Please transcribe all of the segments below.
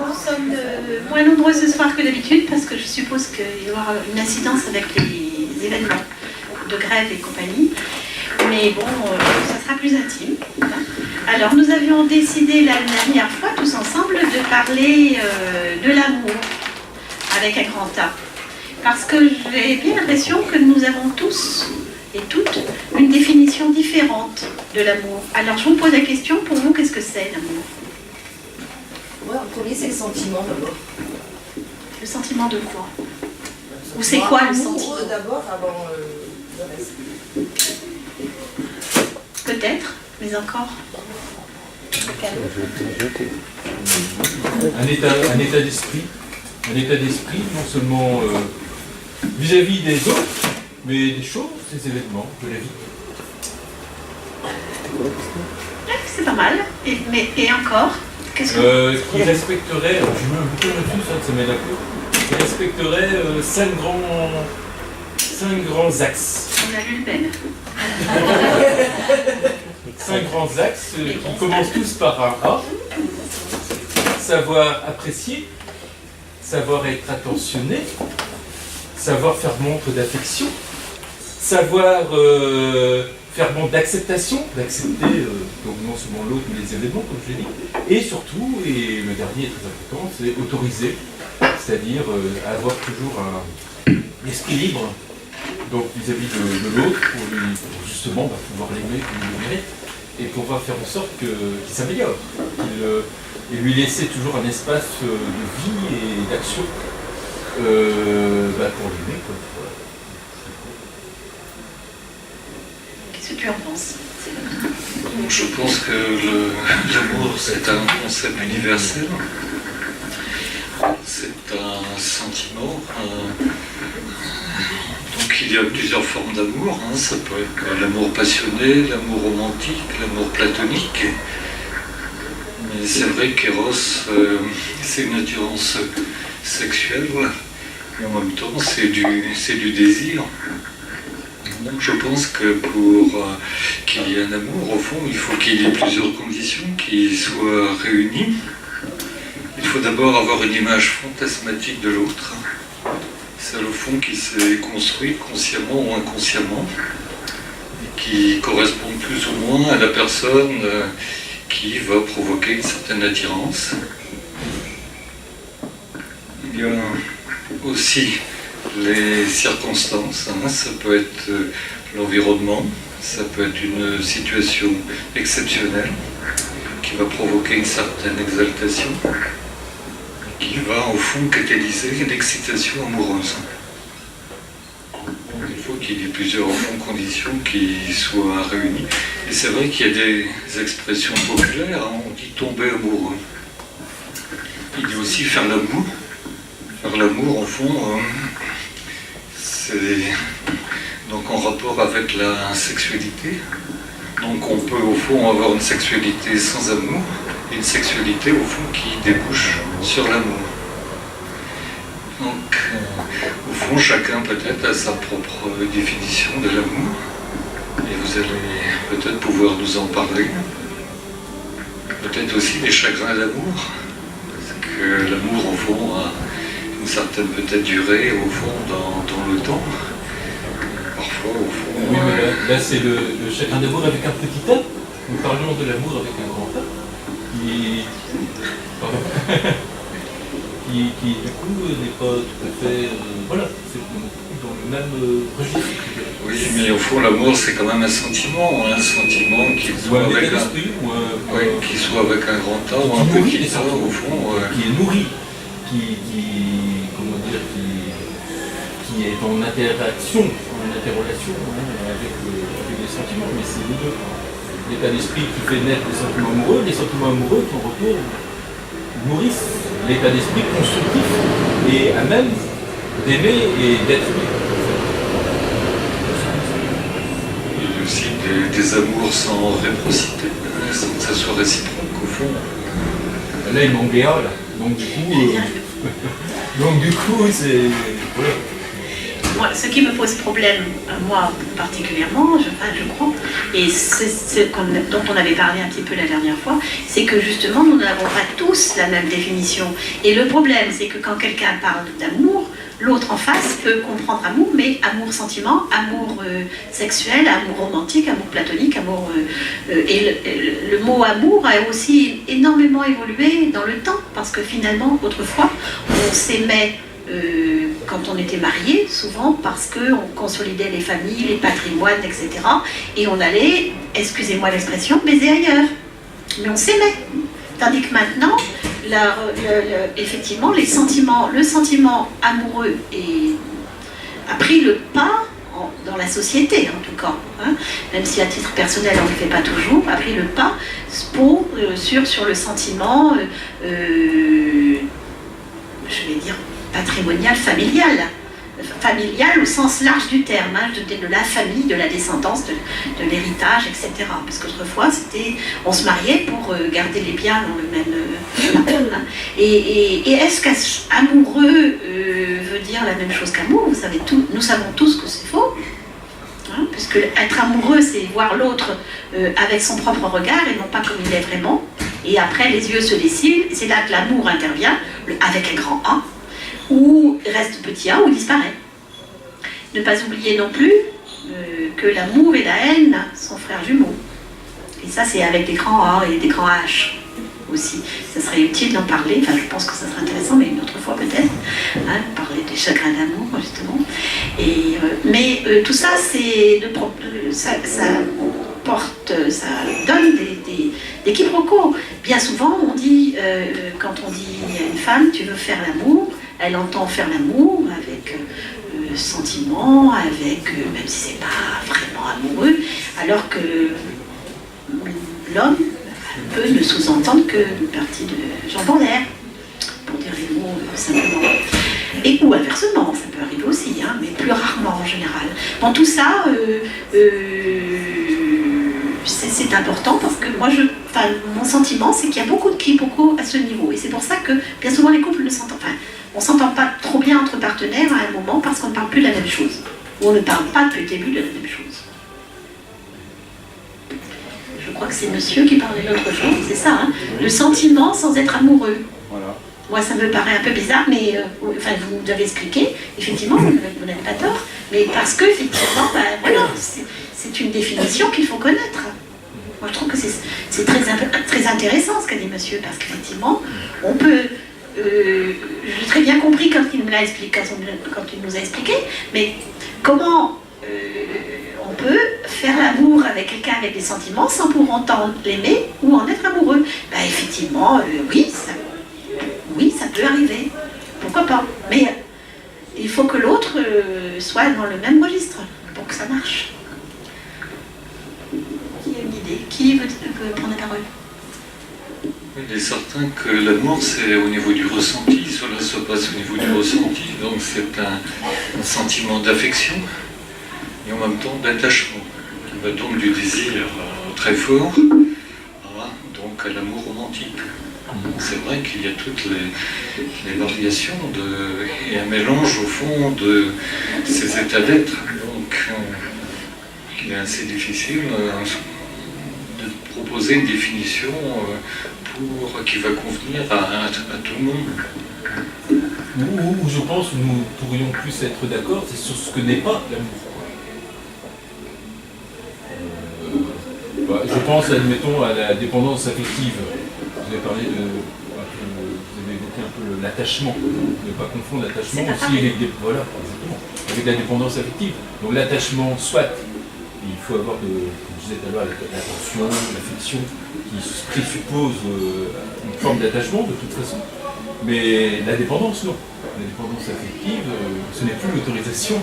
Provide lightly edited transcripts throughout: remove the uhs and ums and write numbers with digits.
nous sommes moins nombreux ce soir que d'habitude parce que je suppose qu'il y aura une incidence avec les événements de grève et compagnie. Mais bon, ça sera plus intime. Alors, nous avions décidé la dernière fois, tous ensemble, de parler de l'amour avec un grand A. Parce que j'ai bien l'impression que nous avons tous et toutes une définition différente de l'amour. Alors, je vous pose la question, pour vous, qu'est-ce que c'est l'amour? Ouais, en premier, c'est le sentiment d'abord. Le sentiment de quoi? Ou c'est quoi le sentiment? D'abord, avant le reste. Peut-être, mais encore. Un état d'esprit. Un état d'esprit, non seulement vis-à-vis des autres, mais des choses, des événements de la vie. C'est pas mal. Et encore? Qu'est-ce que... Qui respecterait, alors je mets un bouton là-dessus, ça m'aide un peu, qui respecterait cinq grands axes. On a lu le même. 5 grands axes qui commencent tous par un A. Savoir apprécier, savoir être attentionné, savoir faire montre d'affection, savoir faire montre d'acceptation, d'accepter donc non seulement l'autre mais les événements comme je l'ai dit, et surtout, et le dernier est très important, c'est autoriser, c'est-à-dire avoir toujours un esprit libre donc vis-à-vis de l'autre pour justement pouvoir l'aimer comme il le mérite et pouvoir faire en sorte qu'il s'améliore, et lui laisser toujours un espace de vie et d'action pour l'aimer. Qu'est-ce que tu en penses? Je pense que l'amour, c'est un concept universel. C'est un sentiment. Donc il y a plusieurs formes d'amour. Ça peut être l'amour passionné, l'amour romantique, l'amour platonique. Mais c'est vrai qu'Eros, c'est une attirance sexuelle, et en même temps, c'est du désir. Donc je pense que pour qu'il y ait un amour, au fond, il faut qu'il y ait plusieurs conditions qui soient réunies. Il faut d'abord avoir une image fantasmatique de l'autre. C'est au fond qui s'est construit consciemment ou inconsciemment, et qui correspond plus ou moins à la personne qui va provoquer une certaine attirance. Il y a aussi les circonstances, ça peut être l'environnement, ça peut être une situation exceptionnelle qui va provoquer une certaine exaltation, qui va au fond catalyser l'excitation amoureuse. Donc, il faut qu'il y ait plusieurs au fond conditions qui soient réunies. Et c'est vrai qu'il y a des expressions populaires, on dit tomber amoureux. Il y a aussi faire l'amour. Faire l'amour, au fond, c'est donc en rapport avec la sexualité. Donc on peut au fond avoir une sexualité sans amour et une sexualité au fond qui débouche sur l'amour. Donc au fond chacun peut-être a sa propre définition de l'amour et vous allez peut-être pouvoir nous en parler. Peut-être aussi des chagrins d'amour, parce que l'amour au fond a une certaine peut-être durée au fond dans le temps. Parfois au fond... Oui, mais là c'est le chagrin d'amour avec un petit A. Nous parlons de l'amour avec un grand A. Qui du coup n'est pas tout à fait... voilà, c'est dans le même registre. Oui, mais au fond l'amour c'est quand même un sentiment qui soit avec qui soit avec un grand A ou un petit A au fond. Qui est nourri, comment dire, qui est en interaction, en interrelation avec les sentiments, mais c'est les deux. L'état d'esprit qui fait naître les sentiments amoureux qui en retour nourrissent l'état d'esprit constructif et à même d'aimer et d'être aimé. Il y a aussi des amours sans réciprocité, sans que ça soit réciproque au fond. Là il manque des A là, donc du coup c'est... Voilà. moi, ce qui me pose problème, moi particulièrement, je crois, et c'est dont on avait parlé un petit peu la dernière fois, c'est que justement nous n'avons pas tous la même définition. Et le problème, c'est que quand quelqu'un parle d'amour, l'autre en face peut comprendre amour, mais amour sentiment, amour sexuel, amour romantique, amour platonique, amour... et le mot amour a aussi énormément évolué dans le temps, parce que finalement, autrefois, on s'aimait quand on était marié, souvent parce qu'on consolidait les familles, les patrimoines, etc. Et on allait, excusez-moi l'expression, baiser ailleurs. Mais on s'aimait. Tandis que maintenant, effectivement, le sentiment amoureux a pris le pas dans la société, en tout cas, hein, même si à titre personnel on ne le fait pas toujours, a pris le pas sur le sentiment, je vais dire, patrimonial, familial au sens large du terme, hein, de la famille, de la descendance, de l'héritage, etc. Parce qu'autrefois, on se mariait pour garder les biens dans le même... hein. Et est-ce qu'amoureux veut dire la même chose qu'amour? Vous savez nous savons tous que c'est faux. Hein, puisque être amoureux, c'est voir l'autre avec son propre regard et non pas comme il est vraiment. Et après, les yeux se dessinent, et c'est là que l'amour intervient, avec un grand A, ou reste petit a, ou disparaît. Ne pas oublier non plus que l'amour et la haine sont frères jumeaux. Et ça, c'est avec des grands A et des grands H aussi. Ça serait utile d'en parler, enfin je pense que ça serait intéressant, mais une autre fois peut-être, hein, parler des chagrins d'amour, justement. Mais tout ça, ça donne des quiproquos. Bien souvent, on dit, quand on dit à une femme, tu veux faire l'amour, elle entend faire l'amour avec sentiment, même si c'est pas vraiment amoureux, alors que l'homme peut ne sous-entendre qu'une partie de jambes en l'air, pour dire les mots simplement. Ou inversement, ça peut arriver aussi, hein, mais plus rarement en général. Dans tout ça, c'est important parce que moi, mon sentiment, c'est qu'il y a beaucoup de quiproquos à ce niveau. Et c'est pour ça que bien souvent les couples ne s'entendent pas. On ne s'entend pas trop bien entre partenaires à un moment parce qu'on ne parle plus de la même chose. Ou on ne parle pas depuis le début de la même chose. Je crois que c'est monsieur qui parlait l'autre jour, c'est ça, hein, le sentiment sans être amoureux. Voilà. Moi, ça me paraît un peu bizarre, mais vous nous avez expliqué, effectivement, vous n'avez pas tort, mais parce que, effectivement, voilà, c'est une définition qu'il faut connaître. Moi, je trouve que c'est très intéressant ce qu'a dit monsieur, parce qu'effectivement, on peut... j'ai très bien compris quand il nous a expliqué, mais comment on peut faire l'amour avec quelqu'un avec des sentiments sans pour autant l'aimer ou en être amoureux? Effectivement, oui, ça peut arriver. Pourquoi pas? Mais il faut que l'autre soit dans le même registre pour que ça marche. Qui a une idée? Qui veut prendre la parole? Il est certain que l'amour, c'est au niveau du ressenti, cela se passe au niveau du ressenti, donc c'est un sentiment d'affection et en même temps d'attachement, qui va donc du désir très fort, donc à l'amour romantique. C'est vrai qu'il y a toutes les variations et un mélange au fond de ces états d'être, donc il est assez difficile de proposer une définition qui va convenir à tout le monde. Où je pense que nous pourrions plus être d'accord, c'est sur ce que n'est pas l'amour. Je pense, admettons, à la dépendance affective. Vous avez parlé vous avez évoqué un peu l'attachement, ne pas confondre l'attachement aussi avec la dépendance affective. Donc l'attachement, soit il faut avoir, comme je disais tout à l'heure, l'attention, l'affection, qui présuppose une forme d'attachement de toute façon, mais la dépendance, non. La dépendance affective, ce n'est plus l'autorisation,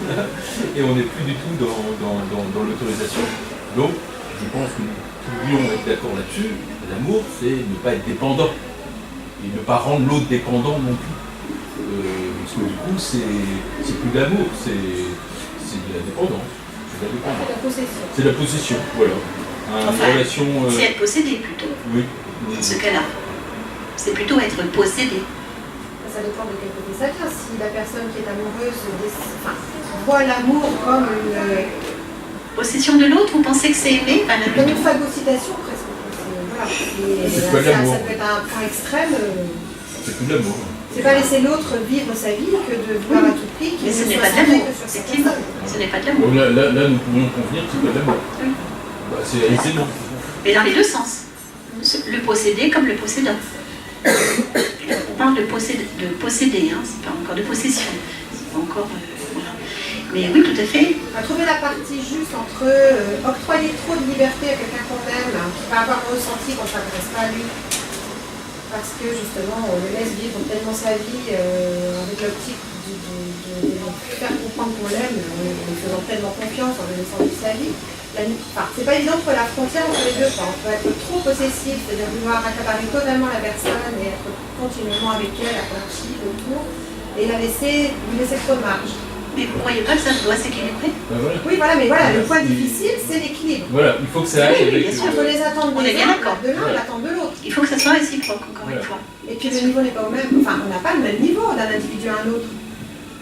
et on n'est plus du tout dans l'autorisation. Donc, je pense que nous pourrions être d'accord là-dessus. L'amour, c'est ne pas être dépendant, et ne pas rendre l'autre dépendant non plus. Parce que du coup, c'est plus de l'amour, c'est de la dépendance. C'est la possession. C'est la possession, voilà. Relation. C'est être possédé plutôt. Oui. Dans ce cas-là. C'est plutôt être possédé. Ça dépend de quel côté ça vient. Si la personne qui est amoureuse voit l'amour comme Possession de l'autre, vous pensez que c'est aimer? comme une phagocytation presque. Voilà. C'est pas de l'amour. Ça peut être un point extrême. C'est plus de l'amour. C'est pas laisser l'autre vivre sa vie que de vouloir à tout prix qu'il Mais ce ne n'est soit pas de centré l'amour, que sur sa effectivement. personne. Ce n'est pas de l'amour. Bon, là, nous pouvons convenir que c'est pas de l'amour. Oui. Bah, c'est non. Mais dans les deux sens. Le possédé comme le possédant. On parle de posséder, hein, c'est pas encore de possession. C'est pas encore. Voilà. Mais oui, tout à fait. On va trouver la partie juste entre octroyer trop de liberté à quelqu'un qu'on aime, qui va avoir un ressenti qu'on ne s'adresse pas à lui. Parce que justement, on le laisse vivre tellement sa vie avec l'optique de faire comprendre qu'on l'aime, en lui faisant tellement confiance, en lui laissant vivre sa vie. C'est pas évident de trouver la frontière entre les deux. On peut être trop possessif, c'est-à-dire vouloir accaparer totalement la personne et être continuellement avec elle, à partie, autour, et lui laisser trop de marge. Mais vous ne croyez pas que ça doit s'équilibrer? Voilà. Oui, voilà, mais voilà, le point difficile, c'est l'équilibre. Voilà, il faut que ça aille Oui, avec. bien sûr. Entre les attentes On est des bien uns, d'accord. de l'un et l'attente de l'autre. Il faut que ça soit réciproque, encore une fois. Et puis le niveau n'est pas au même, enfin on n'a pas le même niveau d'un individu à un autre.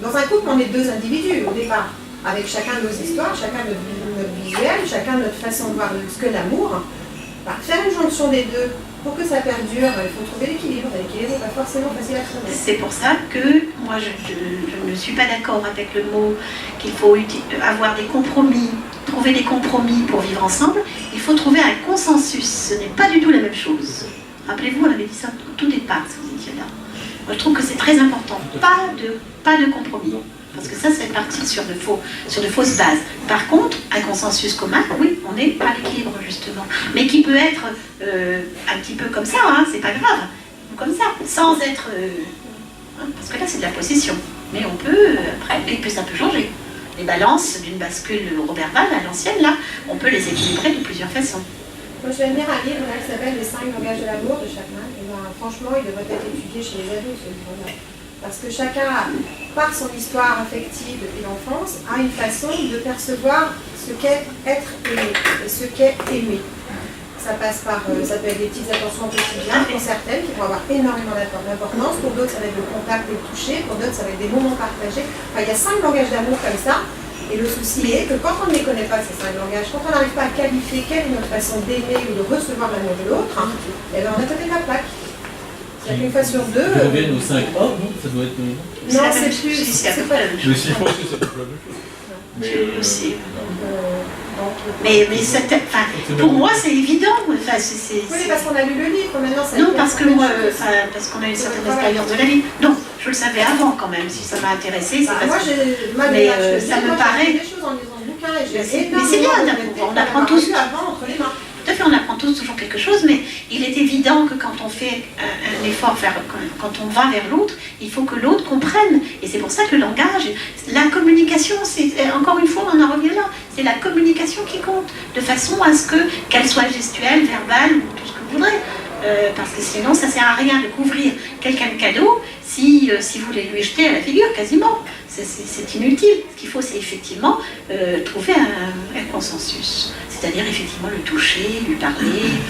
Dans un couple, on est deux individus au départ, avec chacun nos histoires, chacun notre visuel, chacun notre façon de voir ce que l'amour. Faire une jonction des deux, pour que ça perdure, il faut trouver l'équilibre. L'équilibre n'est pas forcément facile à trouver. C'est pour ça que moi je ne suis pas d'accord avec le mot qu'il faut avoir des compromis, trouver des compromis pour vivre ensemble. Il faut trouver un consensus. Ce n'est pas du tout la même chose. Rappelez-vous, on avait dit ça au tout départ, si vous étiez là. Moi je trouve que c'est très important. Pas de compromis. Parce que ça, c'est parti sur de fausses bases. Par contre, un consensus commun, oui, on est à l'équilibre, justement. Mais qui peut être un petit peu comme ça, hein, c'est pas grave. Comme ça, sans être... parce que là, c'est de la possession. Mais on peut, après, et puis ça peut changer. Les balances d'une bascule Robert Val à l'ancienne, là, on peut les équilibrer de plusieurs façons. Moi, je vais lire un livre là, qui s'appelle Les 5 langages de l'amour de Chapman. Et ben, franchement, il devrait être étudié chez les ados, ce livre-là. Parce que chacun, par son histoire affective depuis l'enfance, a une façon de percevoir ce qu'est être aimé et ce qu'est aimer. Ça passe par, ça peut être des petites attentions au quotidien pour certaines qui vont avoir énormément d'importance, pour d'autres ça va être le contact et le toucher, pour d'autres ça va être des moments partagés. Enfin, il y a 5 langages d'amour comme ça, et le souci est que quand on ne les connaît pas ces 5 langages, quand on n'arrive pas à qualifier quelle est notre façon d'aimer ou de recevoir l'amour de l'autre, eh bien on a peut-être la plaque. Une fois sur deux. Ils reviennent aux 5 A, non? Ça doit être. Non, c'est plus. C'est pas la même chose. Mais si je pense que c'est pas la même chose. Je sais. Mais pour moi, c'est évident. Enfin, oui, parce qu'on a lu le livre, maintenant ça. Non, parce que moi, parce qu'on a une certaine expérience de la vie. Non, je le savais avant quand même. Si ça m'a intéressé, c'est moi, mais ça me paraît. Des choses en lisant le bouquin et j'ai mais c'est bien, on apprend tous. Avant entre les mains. Tout à fait, on apprend tous toujours quelque chose, mais il est évident que quand on fait un effort, quand on va vers l'autre, il faut que l'autre comprenne. Et c'est pour ça que le langage, la communication, c'est encore une fois, on en revient là, c'est la communication qui compte, de façon à ce qu'elle soit gestuelle, verbale, ou tout ce que vous voudrez. Parce que sinon, ça ne sert à rien de couvrir quelqu'un de cadeau si vous voulez lui jeter à la figure, quasiment. C'est inutile. Ce qu'il faut, c'est effectivement trouver un consensus. C'est-à-dire effectivement le toucher, lui parler,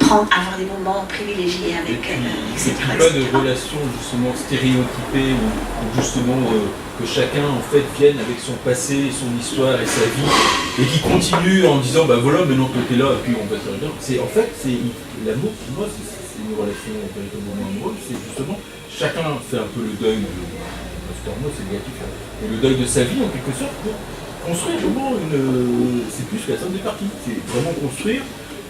avoir des moments privilégiés avec elle, etc. Il n'y a pas de relation justement stéréotypée ou justement que chacun en fait vienne avec son passé, son histoire et sa vie et qui continue en disant bah voilà maintenant toi t'es là et puis on va faire bien. En fait c'est l'amour pour moi c'est une relation véritablement amoureuse, c'est justement chacun fait un peu le deuil pour moi c'est négatif, et le deuil de sa vie en quelque sorte pour construire vraiment c'est plus que la somme des parties, c'est vraiment construire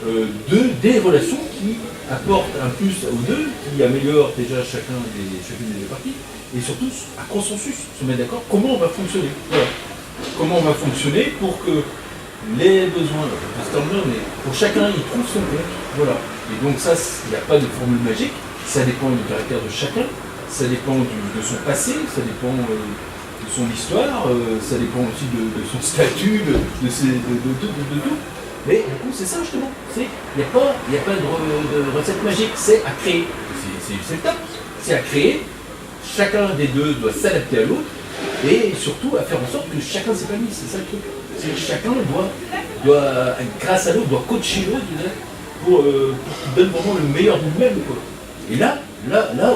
des relations qui apportent un plus aux deux, qui améliorent déjà chacune des deux parties, et surtout un consensus, se mettre d'accord comment on va fonctionner. Voilà. Comment on va fonctionner pour que les besoins, mais pour chacun il trouve son compte. Voilà. Et donc ça, il n'y a pas de formule magique, ça dépend du caractère de chacun, ça dépend de son passé, ça dépend de son histoire, ça dépend aussi de son statut, de tout. Mais du coup, c'est ça justement. Il n'y a pas de recette magique, c'est à créer. C'est le top. C'est à créer. Chacun des deux doit s'adapter à l'autre et surtout à faire en sorte que chacun s'épanouisse. C'est ça le truc. C'est que chacun doit, grâce à l'autre, doit coacher l'autre pour qu'il donne vraiment le meilleur de lui-même. Et là,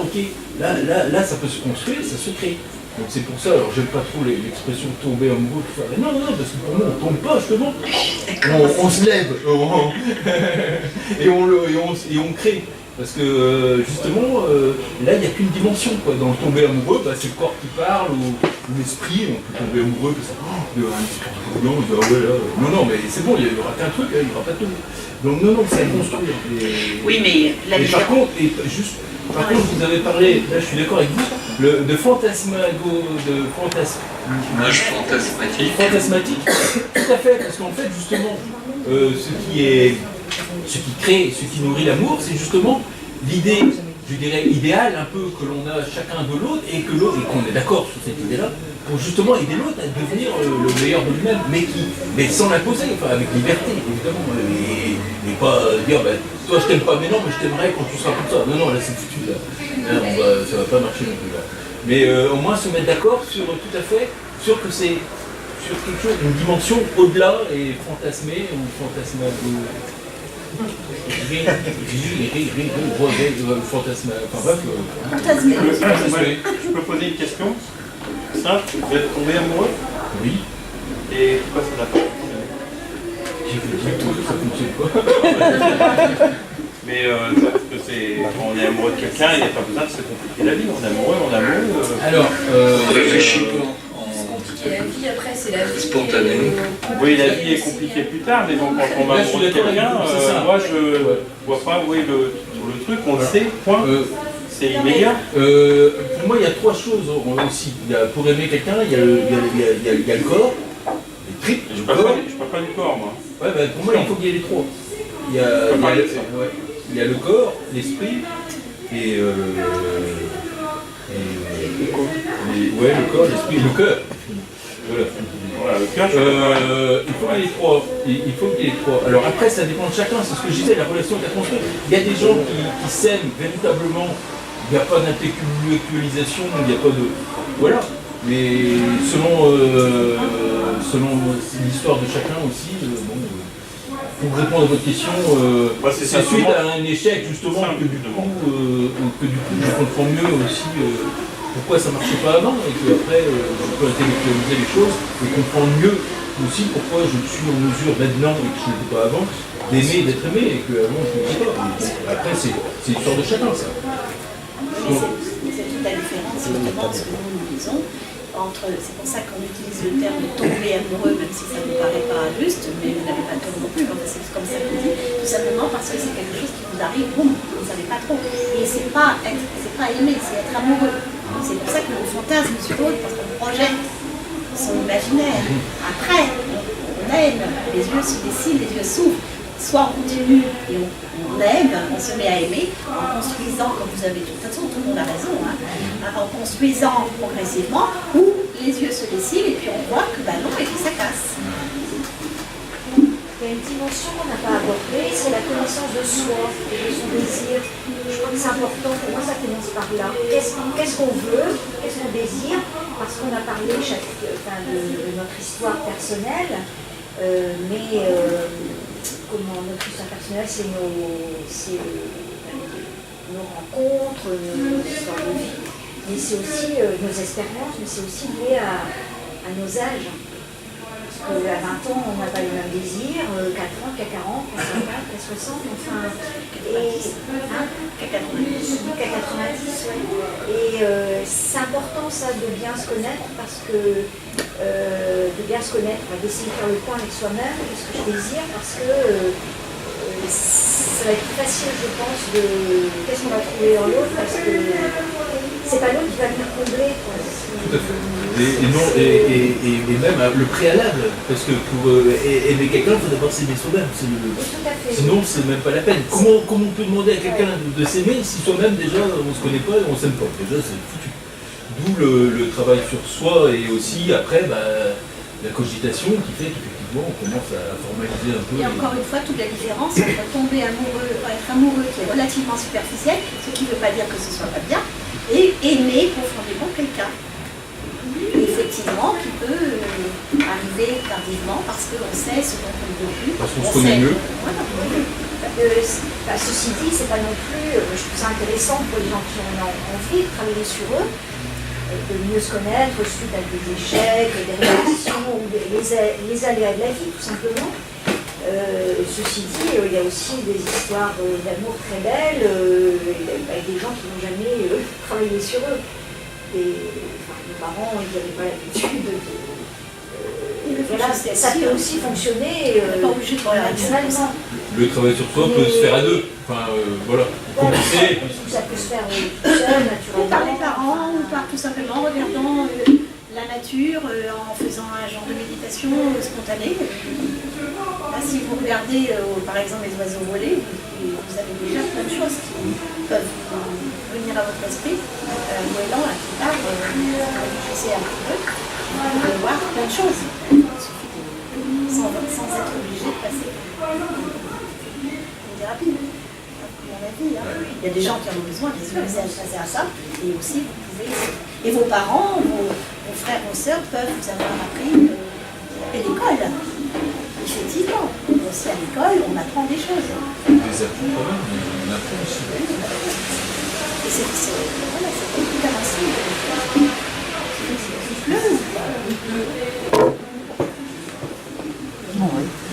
ok. Là, ça peut se construire, ça se crée. Donc c'est pour ça, alors j'aime pas trop l'expression tomber amoureux, tout ça. Mais non, parce que pour moi on tombe pas justement. On se lève et on crée. Parce que justement, là il n'y a qu'une dimension quoi. Dans le tomber amoureux, bah, c'est le corps qui parle ou l'esprit, on peut tomber amoureux que ça. Non, mais c'est bon, il n'y aura qu'un truc, il n'y aura pas tout. Donc non, c'est à construire. Oui, mais la par contre, vous avez parlé, là je suis d'accord avec vous, de Image fantasmatique. Fantasmatique, tout à fait, parce qu'en fait, justement, ce qui crée, ce qui nourrit l'amour, c'est justement l'idée, je dirais, idéale un peu que l'on a chacun de l'autre et qu'on est d'accord sur cette idée-là, pour justement aider l'autre à devenir le meilleur de lui-même, mais sans l'imposer, enfin, avec liberté, évidemment, et pas dire, bah, toi je t'aime pas, mais non, mais je t'aimerais quand tu seras comme ça. Non, là c'est foutu, là. Ça va pas marcher non plus, là. Mais au moins se mettre d'accord sur tout à fait, sur que c'est sur quelque chose, une dimension au-delà et fantasmé ou fantasmago. Je peux poser une question simple, vous êtes tombé amoureux? Oui. Et pourquoi ça n'a pas fonctionné? J'ai fait tout, ça fonctionne pas. Mais parce que c'est quand on est amoureux de quelqu'un, il n'y a pas besoin de se compliquer la vie. On est amoureux, Alors, on réfléchit pas. La vie après c'est la vie spontanée. Oui, la vie est compliquée plus tard, mais donc quand on est amoureux de quelqu'un, moi je vois pas le truc, on le sait, point. C'est immédiat. Pour moi, il y a trois choses aussi. Pour aimer quelqu'un, il y a le corps, les tripes. Je parle pas du corps, moi. Ouais, bah, pour moi, il faut qu'il y ait les trois. Il y a le corps, l'esprit et le corps, l'esprit, le cœur. Voilà, le cœur, il faut qu'il y ait les trois. Il faut qu'il y ait les trois. Alors après, ça dépend de chacun. C'est ce que je disais, la relation est à construire. Il y a des gens qui s'aiment véritablement. Il n'y a pas d'intellectualisation, il n'y a pas de. Voilà. Mais selon l'histoire de chacun aussi, pour répondre à votre question, c'est suite à un échec justement que du coup je comprends mieux aussi pourquoi ça ne marchait pas avant et qu'après je peux intellectualiser les choses et comprendre mieux aussi pourquoi je suis en mesure maintenant et que je ne l'étais pas avant d'aimer et d'être aimé et qu'avant je ne l'étais pas. Mais après c'est l'histoire de chacun ça. C'est toute la différence justement de ce que nous disons. C'est pour ça qu'on utilise le terme de tomber amoureux, même si ça ne nous paraît pas juste, mais vous n'avez pas tort non plus, c'est comme ça qu'on dit, tout simplement parce que c'est quelque chose qui vous arrive, boum, vous ne savez pas trop. Et c'est pas aimer, c'est être amoureux. C'est pour ça que le fantasme suppose, parce qu'on projette son imaginaire. Après, on aime, les yeux se dessinent, les yeux s'ouvrent. Soit on continue et on aime, on se met à aimer, en construisant, comme vous avez dit, de toute façon tout le monde a raison, en construisant progressivement, où les yeux se dessinent et puis on voit que non, et puis ça casse. Il y a une dimension qu'on n'a pas abordée, c'est la connaissance de soi et de son désir. Je crois que c'est important, pour moi ça commence par là. Qu'est-ce qu'on veut, qu'est-ce qu'on désire, parce qu'on a parlé de notre histoire personnelle, mais comment notre histoire personnelle, c'est nos rencontres, nos histoires de vie, mais c'est aussi nos expériences, mais c'est aussi lié à nos âges. Parce qu'à 20 ans, on n'a pas les mêmes désirs, 4 ans, qu'à 40, qu'à 50, qu'à 60, enfin. Qu'à 90. Qu'à 90, oui. Et c'est important ça de bien se connaître parce que d'essayer de faire le point avec soi-même, qu'est-ce que je désire, parce que ça va être plus facile, je pense, de qu'est-ce qu'on va trouver dans l'autre, parce que c'est pas l'autre qui va venir combler. Tout à fait. Et même le préalable, parce que pour aimer quelqu'un, il faut d'abord s'aimer soi-même. Sinon, c'est même pas la peine. Comment on peut demander à quelqu'un de s'aimer si soi-même déjà on se connaît pas et on s'aime pas? Déjà, c'est foutu. D'où le travail sur soi et aussi après la cogitation qui fait qu'effectivement on commence à formaliser un peu. Et encore une fois, toute la différence entre tomber amoureux, être amoureux qui est relativement superficiel, ce qui ne veut pas dire que ce soit pas bien, et aimer profondément quelqu'un. Effectivement, qui peut arriver tardivement parce qu'on sait ce dont on ne veut plus. Parce qu'on se connaît mieux. Voilà. Ceci dit, c'est pas non plus, je trouve ça intéressant pour les gens qui ont envie de travailler sur eux, de mieux se connaître suite à des échecs, des réactions, ou les aléas de la vie, tout simplement. Ceci dit, il y a aussi des histoires d'amour très belles, avec des gens qui n'ont jamais travaillé sur eux. Nos parents, ils n'avaient pas l'habitude de... voilà, ça peut aussi fonctionner naturellement. Le travail sur soi peut se faire à deux. Enfin, voilà. Commencer. Ça peut se faire tout seul, naturellement. Ou par les parents, ou par tout simplement regardant la nature, en faisant un genre de méditation spontanée. Là, si vous regardez, par exemple, les oiseaux voler, vous avez déjà plein de choses qui peuvent venir à votre esprit. Goéland, là, qui part, réfléchissez un petit peu, vous pouvez voir plein de choses. Il suffit sans être obligé de passer une thérapie. Il y a des gens qui en ont besoin, qui sont obligés à passer à ça, et aussi vous pouvez. Et vos parents, vos frères, vos sœurs peuvent vous avoir appris à l'école. Effectivement, aussi à l'école, on apprend des choses. On les apprend quand même, mais on apprend aussi. Et c'est voilà, c'est tout à l'ancien. Il pleut.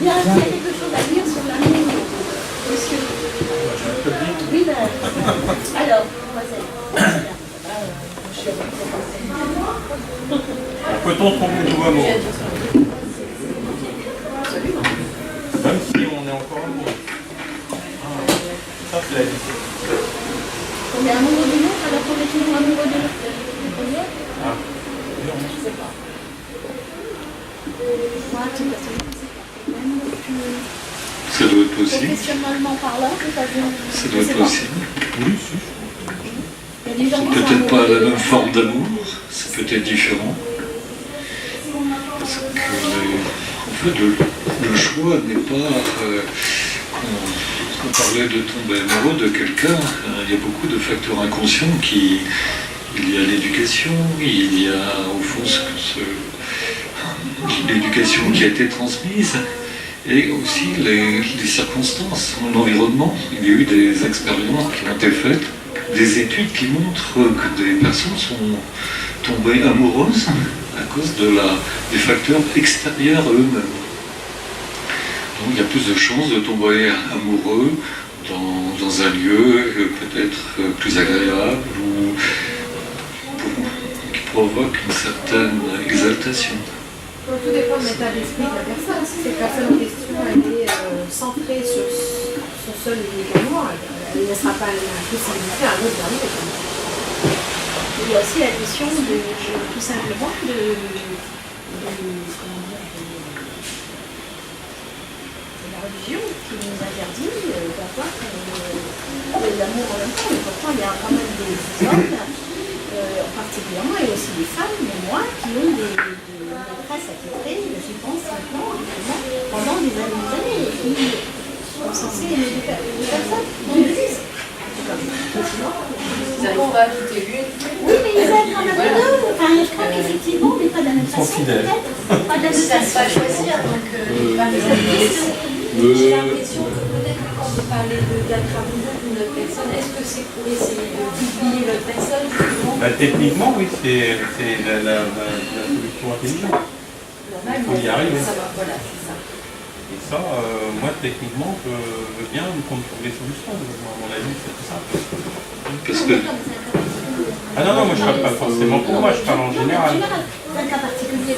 Il y a quelque chose à dire sur la ligne, monsieur. Oui, ben, alors, mademoiselle. Peut-on tromper le nouveau amour? Même si on est encore amoureux. Ça, c'est la vie. On est amoureux de l'autre alors qu'on est toujours amoureux de l'autre. Ah, non. Je sais pas. Moi, tout personnellement, c'est pas. Même Ça doit être possible. professionnellement parlant, Ça doit être possible. Oui, si. il y a des gens qui sont Peut-être pas amoureux la de même l'autre. forme d'amour, c'est peut-être différent. Parce que en fait, le choix n'est pas... on parlait de tomber amoureux de quelqu'un, il y a beaucoup de facteurs inconscients qui... Il y a l'éducation, il y a au fond l'éducation qui a été transmise, et aussi les circonstances, l'environnement. Il y a eu des expériences qui ont été faites, des études qui montrent que des personnes sont tombées amoureuses à cause des facteurs extérieurs à eux-mêmes. Donc il y a plus de chances de tomber amoureux dans un lieu peut-être plus agréable ou qui provoque une certaine exaltation. Tout dépend de l'état d'esprit de la personne. Si cette personne en question a été centrée sur son seul et unique amour, elle ne laissera pas la possibilité à un autre d'arriver. Il y a aussi la question de tout simplement de la religion qui nous interdit d'avoir l'amour en même temps. Et pourtant, il y a quand même des hommes, particulièrement, et aussi des femmes, mais moi, qui ont des maîtresses attitrées, je pense, maintenant, pendant des années, et qui sont censées aimer des personnes qui le disent. Ils n'arrivent pas à quitter l'une. Oui, mais ils aiment quand même les deux. Enfin, je crois qu'effectivement, mais pas de la même façon. Fidèles. Peut-être. Pas de la même Ils ne savent façon. pas choisir, donc J'ai l'impression que peut-être quand vous parlez d'être amoureux d'une autre personne, est-ce que c'est pour essayer d'oublier l'autre personne justement? Bah, techniquement, oui, c'est la solution intelligente. Normalement, faut y arriver. ça va, voilà, c'est ça. Et ça, moi, techniquement, je veux bien qu'on trouve des solutions. À mon avis, c'est tout simple. Parce que Ah non, non, moi, je ne parle pas forcément pour moi, je parle en général. C'est un cas particulier.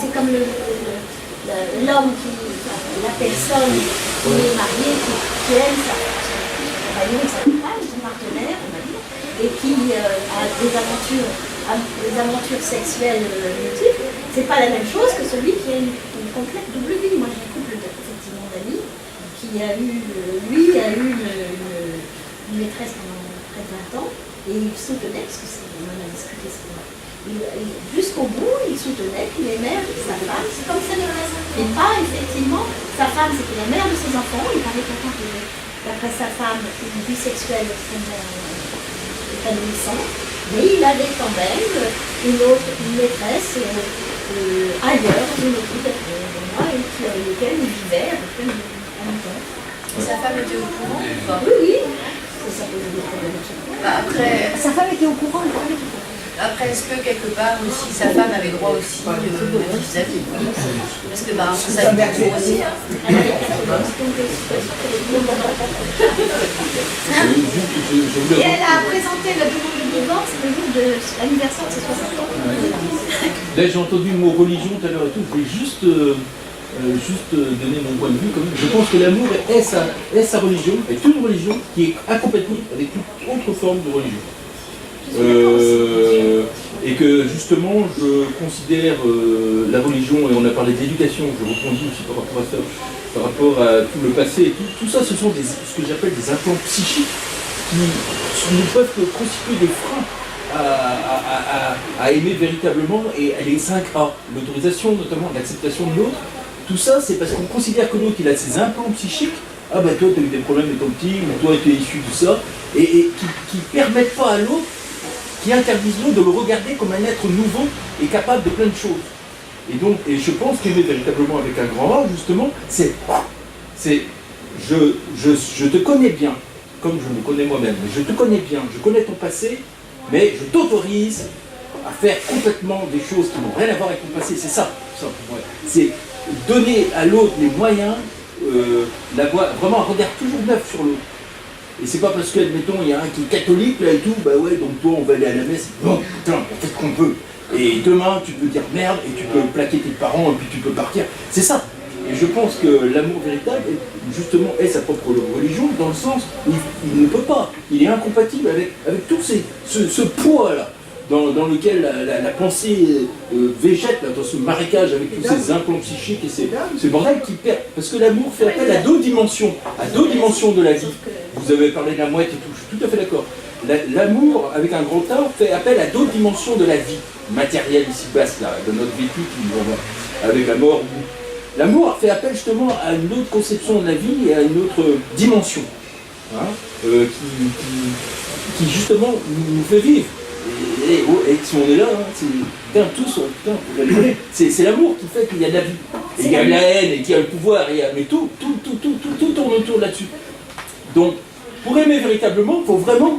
C'est comme l'homme la personne qui est mariée, qui aime sa femme, son partenaire, on va dire, et qui a des aventures sexuelles multiples, c'est pas la même chose que celui qui a une complète double vie. Moi j'ai un couple effectivement d'amis qui a eu, lui a eu une maîtresse pendant près de 20 ans, et il soutenait, parce que on en a discuté, jusqu'au bout, il soutenait qu'il aimait sa femme, c'est comme ça le reste. Et pas effectivement, sa femme c'était la mère de ses enfants, il paraît qu'en tant que d'après sa femme, une vie sexuelle épanouissante, mais il avait quand même une maîtresse ailleurs, dans une autre vie et avec laquelle il vivait, avec laquelle il en même temps. Sa femme était au courant ou pas? Oui, oui. que ça posait des problèmes? Après, Sa femme était au courant, elle parlait. est-ce que quelque part aussi sa femme avait droit aussi à sa vie? Parce que ça lui fait aussi. Et elle a présenté la demande de divorce le jour de l'anniversaire de ses 60 ans. Là, j'ai entendu le mot religion tout à l'heure et tout. Je voulais juste donner mon point de vue. Je pense que l'amour est sa religion, est une religion qui est incompatible avec toute autre forme de religion. Et que justement, je considère la religion, et on a parlé d'éducation, je rebondis aussi par rapport à ça, par rapport à tout le passé, tout ça, ce sont ce que j'appelle des implants psychiques qui ne peuvent que constituer des freins à aimer véritablement, et les 5A, l'autorisation notamment, l'acceptation de l'autre. Tout ça, c'est parce qu'on considère que l'autre, il a ses implants psychiques. Ah ben toi, tu as eu des problèmes étant petit, ou toi, tu es issu de ça, et qui ne permettent pas à l'autre, qui interdisent l'autre de le regarder comme un être nouveau et capable de plein de choses. Et donc, je pense qu'aimer véritablement avec un grand A, justement, c'est je te connais bien, comme je me connais moi-même, je te connais bien, je connais ton passé, mais je t'autorise à faire complètement des choses qui n'ont rien à voir avec ton passé. C'est ça pour moi. C'est donner à l'autre les moyens d'avoir vraiment un regard toujours neuf sur l'autre. Et c'est pas parce que, admettons, il y a un qui est catholique là et tout, bah ouais, donc toi on va aller à la messe, bon putain, on fait ce qu'on peut. Et demain tu peux dire merde et tu peux plaquer tes parents et puis tu peux partir. C'est ça. Et je pense que l'amour véritable, justement, est sa propre religion, dans le sens où il ne peut pas, il est incompatible avec tout ce poids-là, dans lequel la pensée végète là, dans ce marécage avec tous ces implants psychiques et ces bordels qui perdent. Parce que l'amour fait appel à d'autres dimensions de la vie. Vous avez parlé de la mouette et tout, je suis tout à fait d'accord. L'amour, avec un grand A, fait appel à d'autres dimensions de la vie, matérielle ici basse, là, de notre vécu, avec la mort. L'amour fait appel justement à une autre conception de la vie et à une autre dimension, hein, qui justement nous fait vivre. Et si on est là, hein, c'est l'amour qui fait qu'il y a de la vie, et qu'il y a de la haine, et qu'il y a le pouvoir, mais tout tourne autour là-dessus. Donc, pour aimer véritablement, il faut vraiment,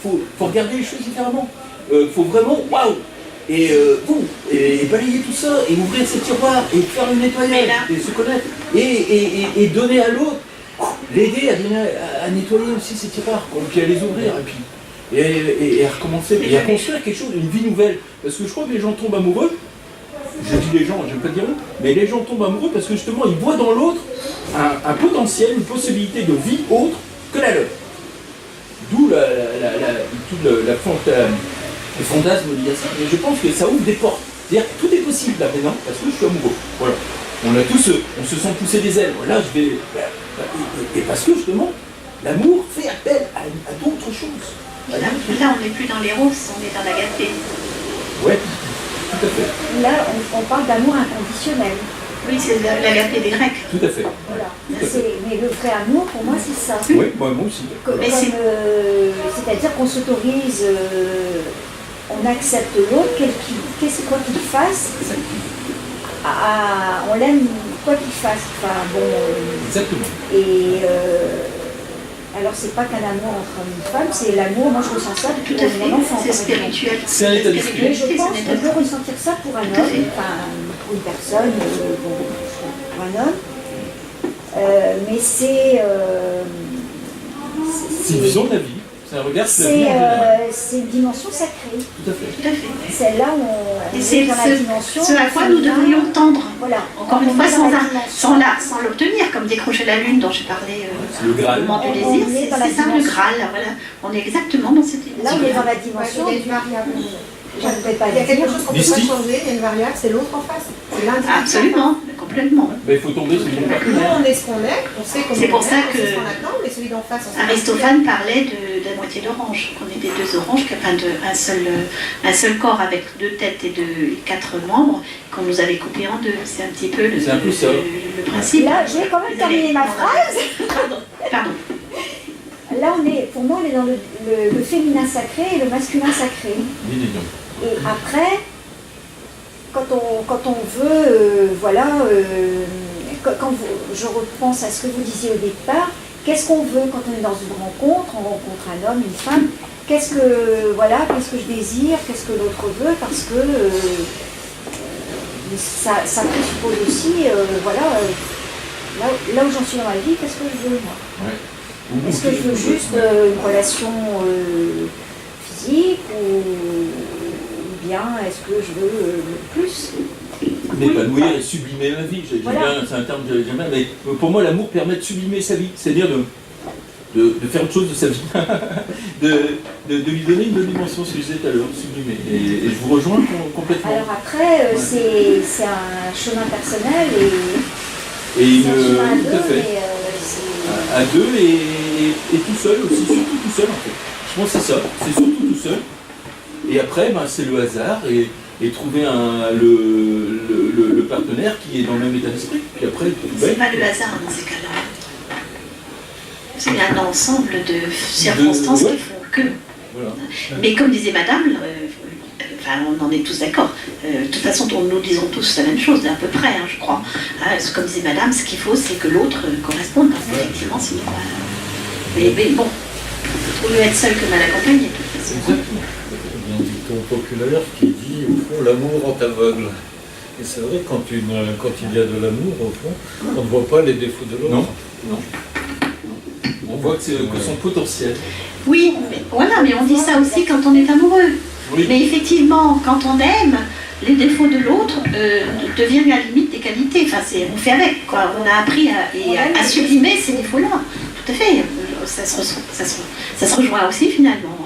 faut regarder les choses différemment. Faut vraiment, waouh, et balayer tout ça, et ouvrir ses tiroirs, et faire le nettoyage, et se connaître, et donner à l'autre, l'aider à nettoyer aussi ses tiroirs, puis à les ouvrir, et à recommencer, et à construire quelque chose, une vie nouvelle. Parce que je crois que les gens tombent amoureux, je dis les gens, j'aime pas dire eux, mais les gens tombent amoureux parce que justement ils voient dans l'autre un potentiel, une possibilité de vie autre que la leur. D'où le fantasme lié à ça. Et je pense que ça ouvre des portes. C'est-à-dire que tout est possible là maintenant parce que je suis amoureux. Voilà. On se sent pousser des ailes. Là, je vais. Et parce que justement, l'amour fait appel à d'autres choses. Là, on n'est plus dans l'éros, on est dans l'agapé. Ouais, tout à fait. Là, on parle d'amour inconditionnel. Oui, c'est l'agapé des Grecs. Tout à fait. Voilà. Mais le vrai amour, pour moi, c'est ça. Oui, moi aussi. C'est-à-dire qu'on s'autorise, on accepte l'autre, quoi qu'il fasse, on l'aime quoi qu'il fasse. Enfin, bon, exactement. Et alors, c'est pas qu'un amour entre homme et femme, c'est l'amour, moi je ressens ça depuis mon enfance. C'est spirituel. C'est un état d'esprit. Mais je pense qu'on peut ressentir ça pour un homme, enfin, pour une personne, pour un homme. Mais c'est une vision de la vie. C'est un regard sur la vie en général. C'est une dimension sacrée. Tout à fait. Tout à fait. Celle-là, on et c'est est dans la dimension. Ce à quoi nous devrions tendre. Voilà. Encore une fois, sans l'obtenir, comme décrocher la lune dont j'ai parlé le Graal. Le moment du désir, c'est ça le Graal. Voilà. On est exactement dans cette dimension. Là, on est dans la dimension. Il y a une variable. Je ne peux pas Il y a quelque chose qu'on ne peut pas Mystique. changer, il y a une variable, c'est l'autre en face. C'est l'individu. Absolument, complètement. Ben, il faut tomber sur une Nous, partenaire. on est ce qu'on est, on sait comment C'est pour on ça est, on que sait ce qu'on attend, mais celui d'en face, on sait Aristophane parlait de la moitié d'orange, qu'on était deux oranges, un seul corps avec deux têtes et quatre membres, qu'on nous avait coupés en deux. C'est un petit peu le principe. Là, je vais quand même terminer ma phrase. Pardon. Là, pour moi, on est dans le féminin sacré et le masculin sacré. Et après, quand on veut, je repense à ce que vous disiez au départ, qu'est-ce qu'on veut quand on est dans une rencontre, on rencontre un homme, une femme, qu'est-ce que je désire, qu'est-ce que l'autre veut, parce que ça présuppose aussi, là où j'en suis dans ma vie, qu'est-ce que je veux moi. Ouais. Est-ce que je veux juste une relation physique ou bien est-ce que je veux plus? M'épanouir et sublimer ma vie, c'est un terme que j'aime bien, mais pour moi l'amour permet de sublimer sa vie, c'est-à-dire de faire autre chose de sa vie, de lui donner une autre dimension, ce que je disais tout à l'heure, sublimer. Et je vous rejoins complètement. Alors après, c'est un chemin personnel et c'est un chemin à deux, tout à fait. mais à deux et tout seul aussi, surtout tout seul en fait. Je pense que c'est ça, c'est surtout tout seul. Et après, c'est le hasard et trouver le partenaire qui est dans le même état d'esprit. Puis après, c'est pas le hasard dans ces cas-là. C'est un ensemble de circonstances qui font que. Voilà. Mais comme disait Madame, on en est tous d'accord. De toute façon, nous disons tous la même chose, à peu près, je crois. Comme disait Madame, ce qu'il faut, c'est que l'autre corresponde, parce qu'effectivement, sinon. Mais bon, il vaut mieux être seul que mal accompagné, de toute façon. Exactement. Il y a un dicton populaire qui dit, au fond, l'amour rend aveugle. Et c'est vrai, quand il y a de l'amour, au fond, on ne voit pas les défauts de l'autre. Non. On voit que son potentiel. Oui, mais on dit ça aussi quand on est amoureux. Oui. Mais effectivement, quand on aime, les défauts de l'autre deviennent à la limite des qualités. Enfin, on fait avec, quoi. On a appris à sublimer ces défauts-là. Tout à fait. Ça se rejoint aussi finalement.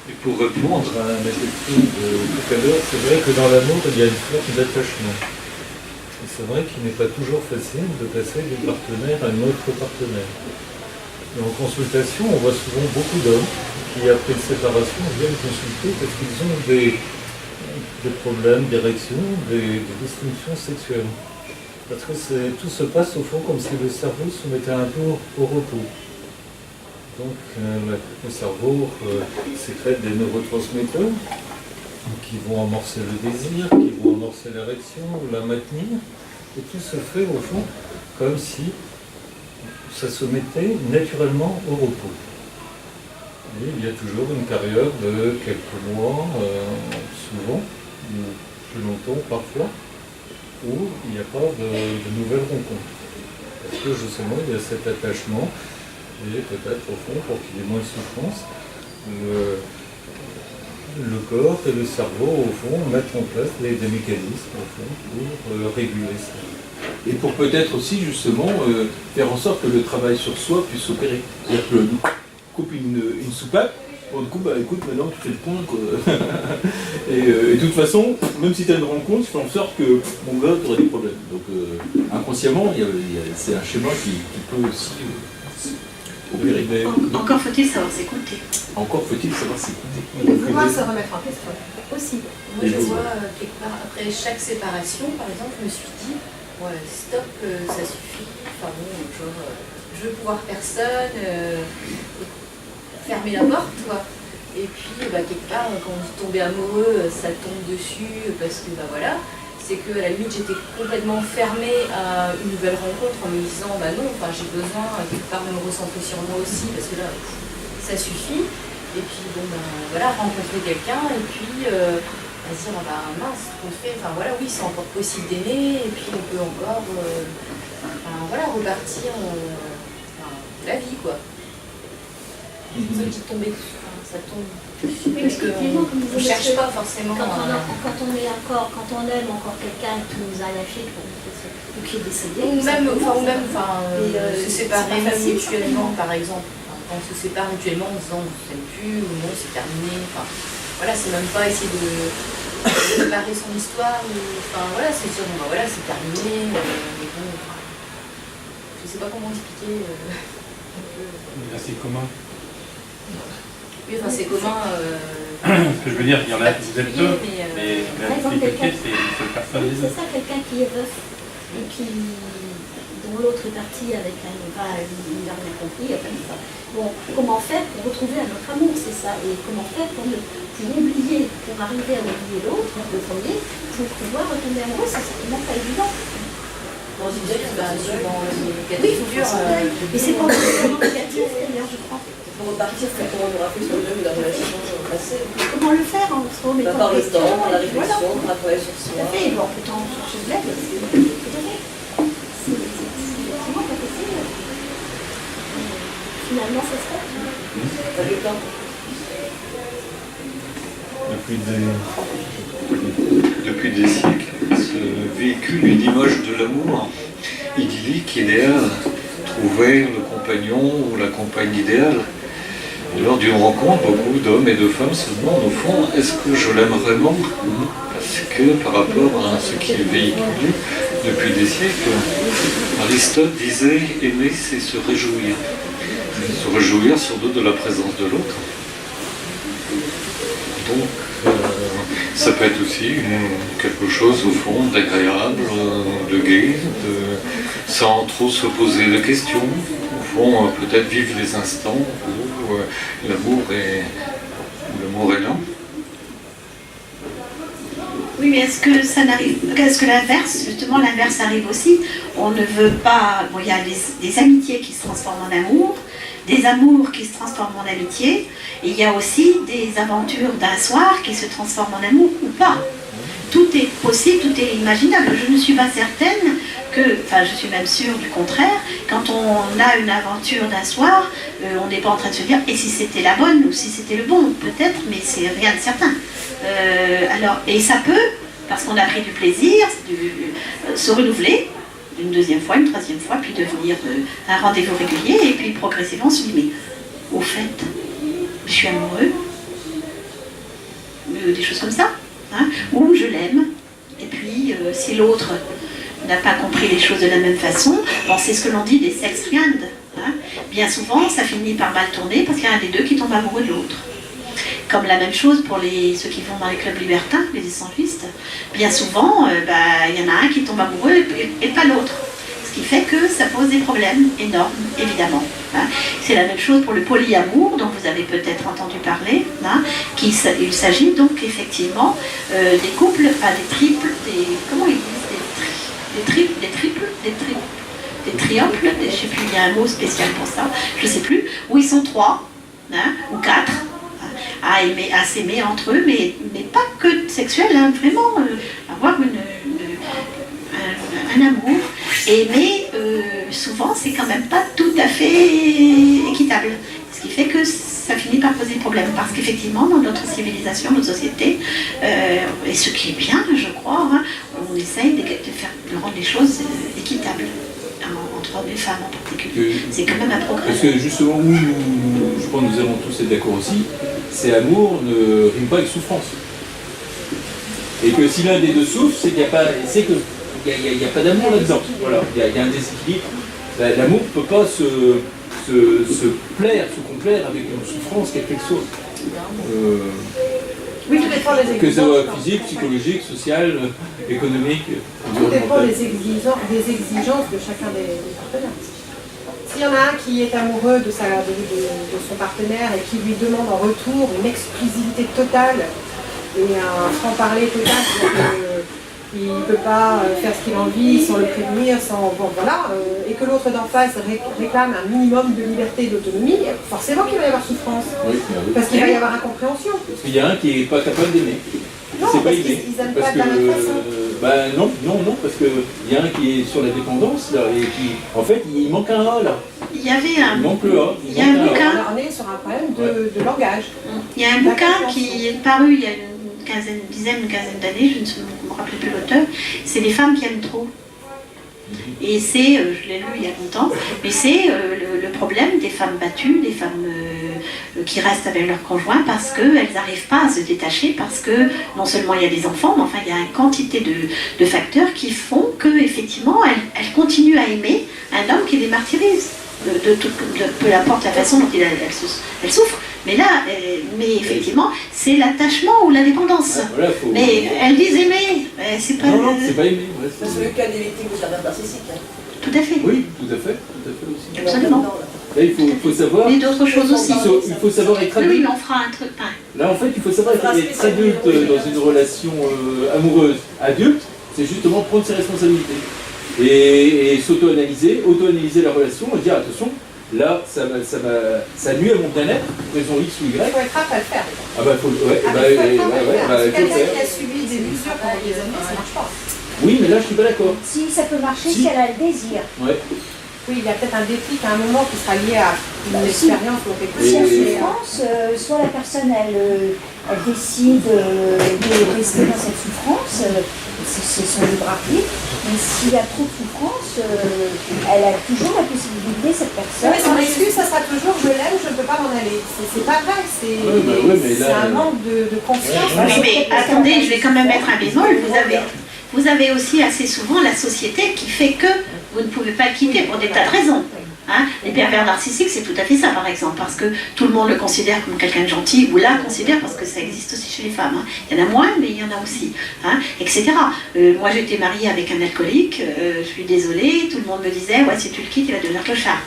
Et pour répondre à ma question de tout à l'heure, c'est vrai que dans l'amour, il y a une forme d'attachement. Et c'est vrai qu'il n'est pas toujours facile de passer d'un partenaire à un autre partenaire. Et en consultation, on voit souvent beaucoup d'hommes qui, après une séparation, viennent consulter parce qu'ils ont des problèmes d'érection, des dysfonctions sexuelles. Parce que tout se passe au fond comme si le cerveau se mettait un peu au repos. Donc le cerveau sécrète des neurotransmetteurs qui vont amorcer le désir, qui vont amorcer l'érection, la maintenir. Et tout se fait au fond comme si ça se mettait naturellement au repos. Et il y a toujours une période de quelques mois, souvent, ou plus longtemps parfois, où il n'y a pas de nouvelles rencontres. Parce que justement, il y a cet attachement, et peut-être au fond, pour qu'il y ait moins de souffrance, le corps et le cerveau, au fond, mettent en place des mécanismes, au fond, pour réguler ça. Et pour peut-être aussi, justement, faire en sorte que le travail sur soi puisse s'opérer. C'est-à-dire que nous coupe une soupape, bon, du coup, écoute, maintenant tu fais le point, quoi. Et de toute façon, même si tu as une rencontre, je fais en sorte que mon gars, tu auras des problèmes. Donc, inconsciemment, c'est un schéma qui peut aussi opérer. Encore faut-il savoir s'écouter. Encore faut-il savoir s'écouter. Et pouvoir se remettre en question aussi. Moi, je vois quelque part, après chaque séparation, par exemple, je me suis dit, ouais, stop, ça suffit. Enfin bon, genre, je veux pouvoir personne, fermer la porte, quoi. Et puis, quelque part, quand on dit tomber amoureux, ça tombe dessus, parce que, voilà, c'est que à la limite, j'étais complètement fermée à une nouvelle rencontre en me disant, non, j'ai besoin, quelque part, de me recentrer sur moi aussi, parce que là, ça suffit. Et puis, rencontrer quelqu'un, et puis, à se dire, mince, ce qu'on fait, oui, c'est encore possible d'aimer, et puis on peut encore, repartir la vie, quoi. C'est pour ça que j'ai tombé dessus, ça tombe dessus, parce qu'on ne cherche pas forcément. Quand on aime encore quelqu'un qui nous a lâché, ou qui est décédé. Ou même se séparer même mutuellement, par exemple. Quand on se sépare mutuellement en disant on ne s'aime plus, ou non, c'est terminé. C'est même pas essayer de préparer son histoire, c'est dire, c'est terminé, mais bon, je sais pas comment expliquer. C'est commun. Oui, c'est commun. Ce que je veux dire, il y en a, vous êtes deux, mais la difficulté, c'est une seule personne. C'est ça, quelqu'un qui est veuf, et dont l'autre est parti avec il n'a rien compris, Bon, comment faire pour retrouver un autre amour, c'est ça, et comment faire pour oublier, pour arriver à oublier l'autre, le premier, pour pouvoir retomber amoureux, c'est certainement pas évident. dans une vie, dans une catastrophe. Mais c'est pas forcément négatif, d'ailleurs, je crois. Pour repartir, comment on aura fait sur le de la relation passée. Comment le faire en se remettant Par en le question, temps, par la et voilà. réflexion, par la travail sur Tout soi. à fait, bon, peut-être en chercher de l'aide. Tout à fait. C'est effectivement pas facile. Finalement, ça se fait. Pas le temps. Depuis des siècles, se véhicule une image de l'amour idyllique, idéal, trouver le compagnon ou la compagne idéale. Et lors d'une rencontre, beaucoup d'hommes et de femmes se demandent au fond, est-ce que je l'aime vraiment? Parce que par rapport à ce qui est véhiculé depuis des siècles, Aristote disait aimer c'est se réjouir. Se réjouir sur doute de la présence de l'autre. Donc, ça peut être aussi quelque chose au fond d'agréable, de gai, sans trop se poser de questions. Au fond, peut-être vivre les instants où l'amour est là. Oui, mais est-ce que l'inverse, justement l'inverse arrive aussi? On ne veut pas. Bon, il y a des amitiés qui se transforment en amour, des amours qui se transforment en amitié, et il y a aussi des aventures d'un soir qui se transforment en amour ou pas. Tout est possible, tout est imaginable. Je ne suis pas certaine je suis même sûre du contraire, quand on a une aventure d'un soir, on n'est pas en train de se dire et si c'était la bonne ou si c'était le bon, peut-être, mais c'est rien de certain. Et ça peut, parce qu'on a pris du plaisir, se renouveler une deuxième fois, une troisième fois, puis devenir un rendez-vous régulier, et puis progressivement se dit, mais au fait, je suis amoureux, des choses comme ça, hein, ou je l'aime, et puis si l'autre n'a pas compris les choses de la même façon, bon, c'est ce que l'on dit des sex friends, hein. Bien souvent, ça finit par mal tourner parce qu'il y a un des deux qui tombe amoureux de l'autre. Comme la même chose pour ceux qui vont dans les clubs libertins, les échangistes. Bien souvent, il y en a un qui tombe amoureux et pas l'autre. Ce qui fait que ça pose des problèmes énormes, évidemment. Hein. C'est la même chose pour le polyamour, dont vous avez peut-être entendu parler. Hein, il s'agit donc effectivement des couples, des triples, comment ils disent, des trioples, je ne sais plus, il y a un mot spécial pour ça, je ne sais plus, où ils sont 3, hein, ou 4, à s'aimer entre eux, mais pas que sexuel, hein, vraiment avoir un amour. Mais souvent, c'est quand même pas tout à fait équitable. Ce qui fait que ça finit par poser problème. Parce qu'effectivement, dans notre civilisation, notre société, et ce qui est bien, je crois, hein, on essaye de rendre les choses équitables. Entre hommes et femmes en particulier. C'est quand même un progrès. Parce que justement, je pense que nous allons tous être d'accord aussi, c'est amour ne rime pas avec souffrance. Et que si l'un des deux souffre, c'est qu'il n'y a pas d'amour là-dedans. Voilà, il y a un déséquilibre. L'amour ne peut pas se complaire avec une souffrance quelle qu'elle soit. Oui, tout dépend des exigences. Que ce soit physique, psychologique, social, économique. Tout dépend des exigences de chacun des partenaires. S'il y en a un qui est amoureux de son partenaire et qui lui demande en retour une exclusivité totale et un franc-parler total, il ne peut pas faire ce qu'il a envie sans le prévenir, et que l'autre d'en face réclame un minimum de liberté et d'autonomie, forcément qu'il va y avoir souffrance. Oui, parce qu'il va y avoir incompréhension. Parce qu'il y a un qui n'est pas capable d'aimer. Non, c'est parce pas qu'ils n'aiment pas de la même façon. Non, parce qu'il y a un qui est sur la dépendance, là, et qui, en fait, il manque un A, là. Il y avait un... Il manque le A. Il y a un bouquin... On est sur un problème de langage. Il y a un bouquin qui est paru il y a une quinzaine d'années, je ne me rappelle plus l'auteur, c'est Les femmes qui aiment trop. Et c'est, je l'ai lu il y a longtemps, mais c'est le problème des femmes battues, des femmes qui restent avec leur conjoint parce qu'elles n'arrivent pas à se détacher, parce que non seulement il y a des enfants, mais enfin il y a une quantité de facteurs qui font qu'effectivement elles continuent à aimer un homme qui les martyrise, peu importe la façon dont elle souffre. Mais là, effectivement, c'est l'attachement ou la dépendance. Voilà, mais elles disent aimer, c'est pas... Non, c'est pas aimer. Ouais, c'est le cas des victimes de pervers narcissique. Tout à fait. Oui, tout à fait aussi. Absolument. Là, il faut savoir... Mais d'autres choses aussi. Il faut savoir être adulte. Oui, on fera un truc. Là, en fait, il faut savoir être adulte dans une relation amoureuse. Adulte, c'est justement prendre ses responsabilités. Et s'auto-analyser, auto-analyser la relation et dire attention, là ça nuit à mon bien-être, raison X ou Y. Il faut être apte à le faire. Ah bah faut, ouais, Ah, bah, mais il faut ouais, être apte à le ouais, faire. bah, Si il faut quelqu'un faire. qui a subi des mesures pendant des années, ça marche pas. Oui, mais là je suis pas d'accord. Si ça peut marcher, Si. si elle a le désir. Ouais. Oui, il y a peut-être un déclic à un moment qui sera lié à une Si. expérience ou quelque Si en chose. mais, souffrance, soit la personne elle décide de rester dans cette souffrance, c'est son libre arbitre, mais s'il y a trop de souffrance, elle a toujours la possibilité, cette Oui, personne. mais son excuse, ça sera toujours je l'aime, je ne peux pas m'en aller. C'est pas vrai, c'est mais là, un manque de confiance. Mais attendez, je vais quand même mettre un bémol. Vous avez aussi assez souvent la société qui fait que vous ne pouvez pas le quitter pour des tas de raisons. Hein, les pervers narcissiques, c'est tout à fait ça, par exemple, parce que tout le monde le considère comme quelqu'un de gentil, ou la considère, parce que ça existe aussi chez les femmes. Hein. Il y en a moins, mais il y en a aussi, hein, etc. Moi, j'étais mariée avec un alcoolique, je suis désolée, tout le monde me disait, ouais, si tu le quittes, il va devenir clochard.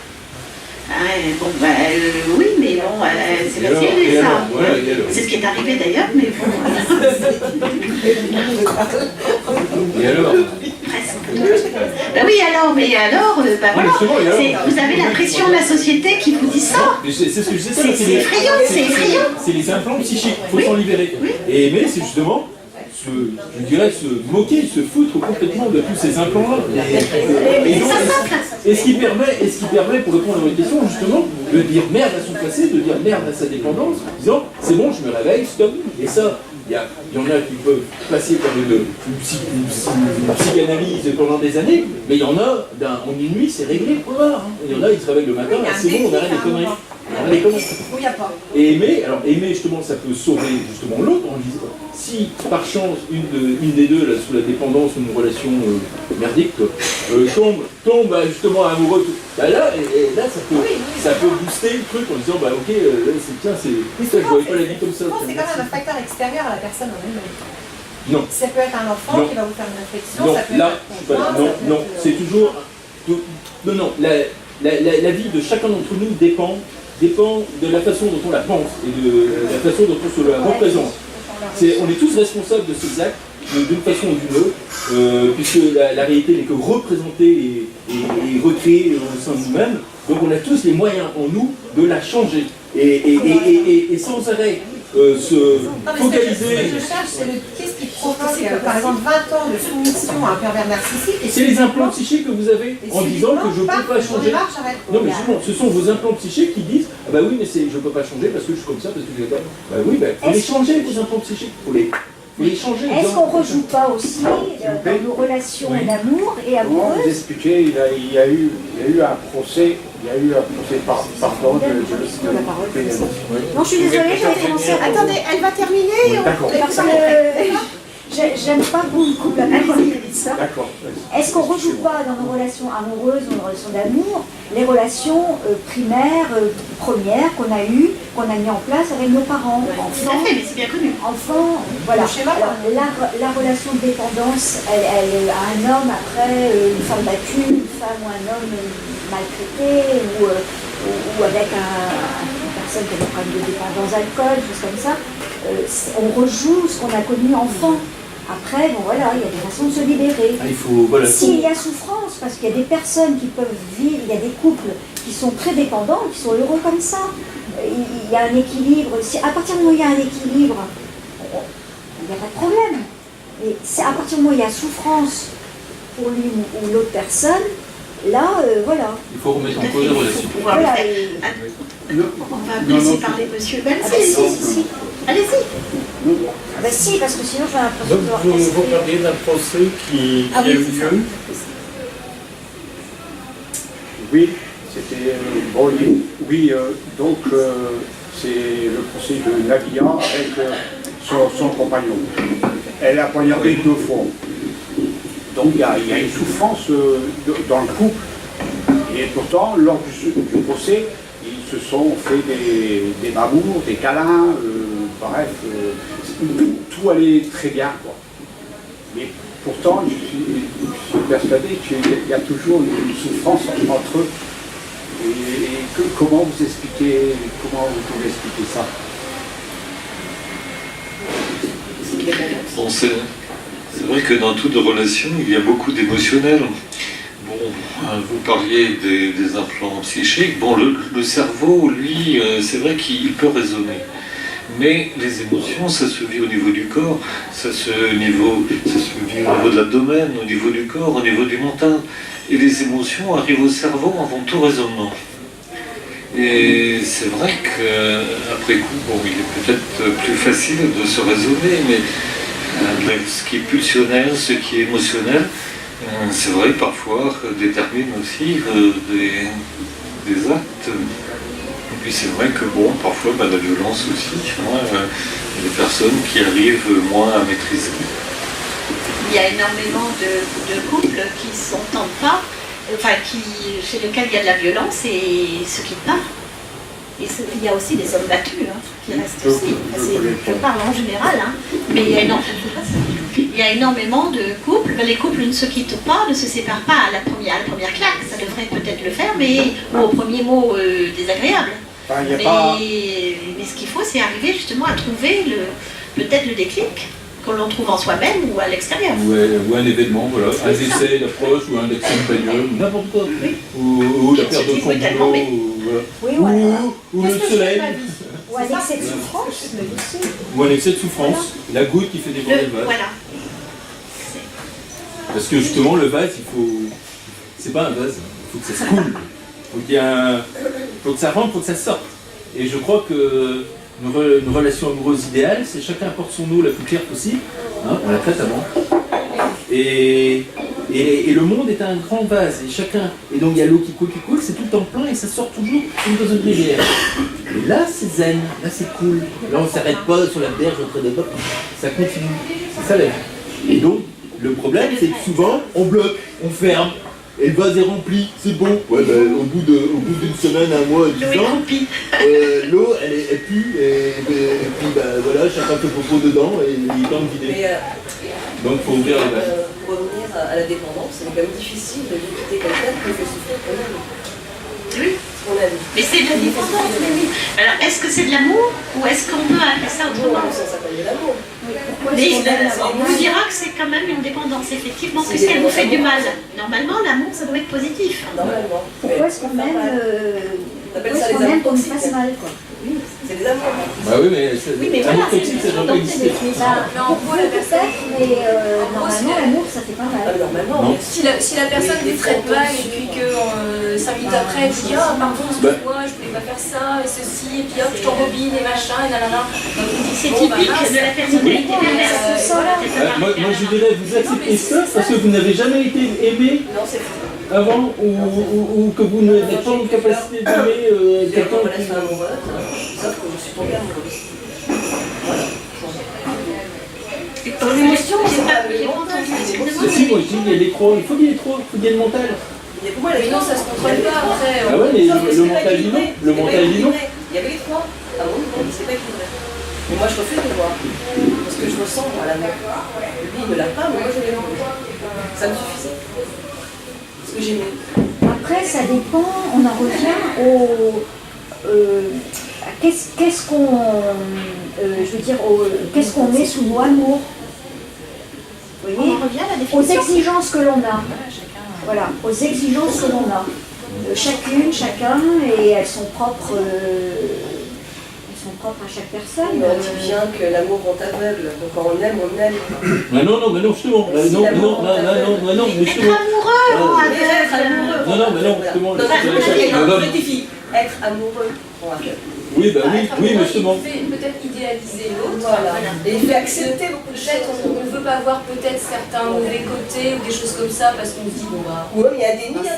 Bon, oui, mais bon, c'est facile, ça. C'est ce qui est arrivé d'ailleurs, mais bon. Et alors Presque. Ben oui, alors, mais alors, voilà. Vous avez la pression de la société qui vous dit ça. Mais c'est ce que je disais. C'est effrayant, c'est effrayant. C'est les implants psychiques, il faut Oui. s'en libérer. Mais c'est justement, je dirais, se moquer, se foutre complètement de tous ces implants-là. Et ce qui permet, pour répondre à votre question, justement, de dire merde à son passé, de dire merde à sa dépendance, en disant c'est bon, je me réveille, stop. Et ça, il y en a qui peuvent passer par une psychanalyse pendant des années, mais il y en a, en une nuit, c'est réglé, point barre. Il y en a, ils se réveillent le matin, c'est bon, on arrête les conneries. Oui, il n'y a pas. Et aimer, justement, ça peut sauver justement l'autre en disant si par chance une des deux, là, sous la dépendance ou une relation merdique, tombe justement amoureux, bah là, ça peut booster le truc en disant bah ok, c'est ça, je voyais pas la vie comme ça. C'est quand même un facteur extérieur à la personne en elle-même. Non. Ça peut être un enfant Non. qui va vous faire une réflexion. Non, ça peut là, être je suis pas- un non, conjoint, non, ça peut c'est être- toujours. Non, la vie de chacun d'entre nous dépend de la façon dont on la pense et de la façon dont on se la représente. On est tous responsables de ces actes d'une façon ou d'une autre, puisque la réalité n'est que représentée et recréée au sein de nous-mêmes. Donc on a tous les moyens en nous de la changer. Et sans arrêt se Non, mais focaliser. Ce que je cherche, c'est qu'est-ce qui provoque, par exemple, 20 ans de soumission à un pervers narcissique. et C'est les implants subitement- psychiques que vous avez et en disant que je ne subitement, peux pas paf, j'en changer. démarre, j'arrête. Non mais justement, ce sont vos implants psychiques qui disent ah bah oui mais je ne peux pas changer parce que je suis comme ça, parce que je pas. Bah oui, bah, faut les changer vos implants psychiques, faut les changer. Est-ce qu'on ne rejoue pas aussi dans nos relations d'amour et Comment vous amoureuses? expliquez, il y a eu un procès, pardon, Non, je suis désolée, j'avais commencé à... Attendez, elle va terminer. D'accord. Parce que j'aime pas qu'on me coupe la parole vis-à-vis de ça. D'accord. Est-ce qu'on ne rejoue pas dans nos relations amoureuses ou nos relations d'amour les relations primaires, premières qu'on a eues, qu'on a mis en place avec nos parents, Tout à enfants, fait, mais c'est bien connu. voilà. Le schéma, Alors, la relation de dépendance, elle a un homme après une femme battue, une femme ou un homme maltraité ou avec une personne qui a des problèmes de dépendance d'alcool, choses comme ça. On rejoue ce qu'on a connu enfant. Après, bon voilà, il y a des façons de se libérer. Ah, il faut, voilà, S'il y a souffrance, parce qu'il y a des personnes qui peuvent vivre, il y a des couples qui sont très dépendants, qui sont heureux comme ça. Il y a un équilibre. À partir du moment où il y a un équilibre, il n'y a pas de problème. Et c'est à partir du moment où il y a souffrance pour l'une ou l'autre personne, là, voilà. il faut remettre en cause la relation. Voilà, On va laisser parler monsieur. Ben, si. Allez-y. Ah bah si, parce que sinon j'ai l'impression Donc de devoir vous casser. parliez d'un procès qui Ah a oui, eu c'est ça. lieu. Oui, c'était. Donc c'est le procès de Nabila avec son compagnon. Elle a poignardé 2 fois. Donc il y a une souffrance dans le couple. Et pourtant, lors du procès, ils se sont fait des mamours, des câlins, bref, tout allait très bien, quoi. Mais pourtant, je suis persuadé qu'il y a toujours une souffrance entre eux. Et comment vous pouvez expliquer ça? Bon, c'est C'est vrai que dans toute relation, il y a beaucoup d'émotionnel. Bon, vous parliez des implants psychiques. Bon, le cerveau, lui, c'est vrai qu'il peut raisonner. Mais les émotions, ça se vit au niveau du corps, ça se vit au niveau de l'abdomen, au niveau du corps, au niveau du mental. Et les émotions arrivent au cerveau avant tout raisonnement. Et c'est vrai qu'après coup, bon, il est peut-être plus facile de se raisonner, mais ce qui est pulsionnel, ce qui est émotionnel, c'est vrai parfois détermine aussi des actes. Et puis c'est vrai que bon, parfois la violence aussi, il y a des personnes qui arrivent moins à maîtriser. Il y a énormément de couples qui ne s'entendent pas, chez lesquels il y a de la violence et ceux qui partent. Et il y a aussi des hommes battus qui restent aussi. Je parle en général, mais il y a énormément de couples. Les couples ne se quittent pas, ne se séparent pas à la première claque. Ça devrait peut-être le faire, mais au premier mot désagréable. Mais ce qu'il faut, c'est arriver justement à trouver peut-être le déclic, qu'on l'on trouve en soi-même ou à l'extérieur. Ou un événement, voilà, un essai d'approche ou un accès de bagnole, n'importe quoi. Oui. Ou la perte de contrôle, ou le soleil. Ou un excès de souffrance, mais aussi. Ou un excès de souffrance, la goutte qui fait déborder le vase. Voilà. Parce que justement, le vase, c'est pas un vase, il faut que ça se coule. Faut que ça rentre, faut que ça sorte. Et je crois que une relation amoureuse idéale, c'est chacun apporte son eau la plus claire possible, on la traite avant. Et le monde est un grand vase, et donc il y a l'eau qui coule, c'est tout le temps plein et ça sort toujours comme dans une rivière. Et là c'est zen, là c'est cool, là on ne s'arrête pas sur la berge entre des bottes, ça continue, c'est ça la vie. Et donc le problème c'est que souvent on bloque, on ferme. Et le vase est rempli, c'est bon. Ouais, au bout d'une semaine, un mois, 10 ans, l'eau, elle pue, et puis voilà, chacun fait popo dedans, et il est temps de vider. Donc il faut ouvrir les vases. Pour revenir à la dépendance, c'est quand même difficile de quitter quelqu'un qui fait souffrir qu'on aime. Oui. Mais c'est de la dépendance, oui. Alors, est-ce que c'est de l'amour ou est-ce qu'on peut appeler ça autrement? Ça s'appelle de l'amour. Mais on vous dira que c'est quand même une dépendance, effectivement, puisqu'elle vous fait du mal. Normalement, l'amour, ça doit être positif. Normalement. Pourquoi est-ce qu'on aime qu'on nous fasse mal, quoi? Oui, c'est des amours. Bah oui, mais l'amour toxique, ça doit pas exister. Peut-être, mais normalement, l'amour, ça fait pas mal. Normalement, si la personne vous traite mal et puis que 5 minutes après, elle vous dit ah pardon, excuse-moi, je voulais pas faire ça, et ceci, et puis hop, je t'embobine et machin, et nanana. C'est typique de la personnalité perverse. Moi, je dirais, vous acceptez ça parce que vous n'avez jamais été aimé avant ou que vous n'êtes pas en capacité d'aimer quelqu'un qui... Sauf que je suis tombée amoureuse. Voilà. Et pour l'émotion, j'ai pas entendu. Si, moi je dis, il y a les trois, il faut qu'il y ait le mental. Pour moi, les gens, ça se contrôle pas après. Ah ouais, mais le mental dit non. Le mental dit non. Il y avait les trois. Ah bon, non, c'est pas équilibré. Mais moi, je refuse de voir. Parce que je ressens moi l'amour. Lui, il ne l'a pas, mais moi, je l'ai vu. Ça me suffisait. Ce que j'aimais. Après, ça dépend, on en revient au... qu'est-ce qu'on met sous le mot amour? Vous voyez, On revient à la définition. aux exigences que l'on a. Voilà, aux exigences que l'on a. Chacune, chacun, et elles sont propres à chaque personne. On dit bien que l'amour rend aveugle. Donc quand on aime, on aime. Mais non, justement. Non, mais justement. Être amoureux, Être amoureux. Non, mais non, justement. Je rectifie. Être amoureux rend aveugle. Oui, mais justement. Peut-être idéaliser l'autre. Voilà. Et il fait accepter beaucoup de Peut-être choses. on ne veut pas voir peut-être certains mauvais côtés ou des choses comme ça parce qu'on se dit bon bah Oui, il y a des nids,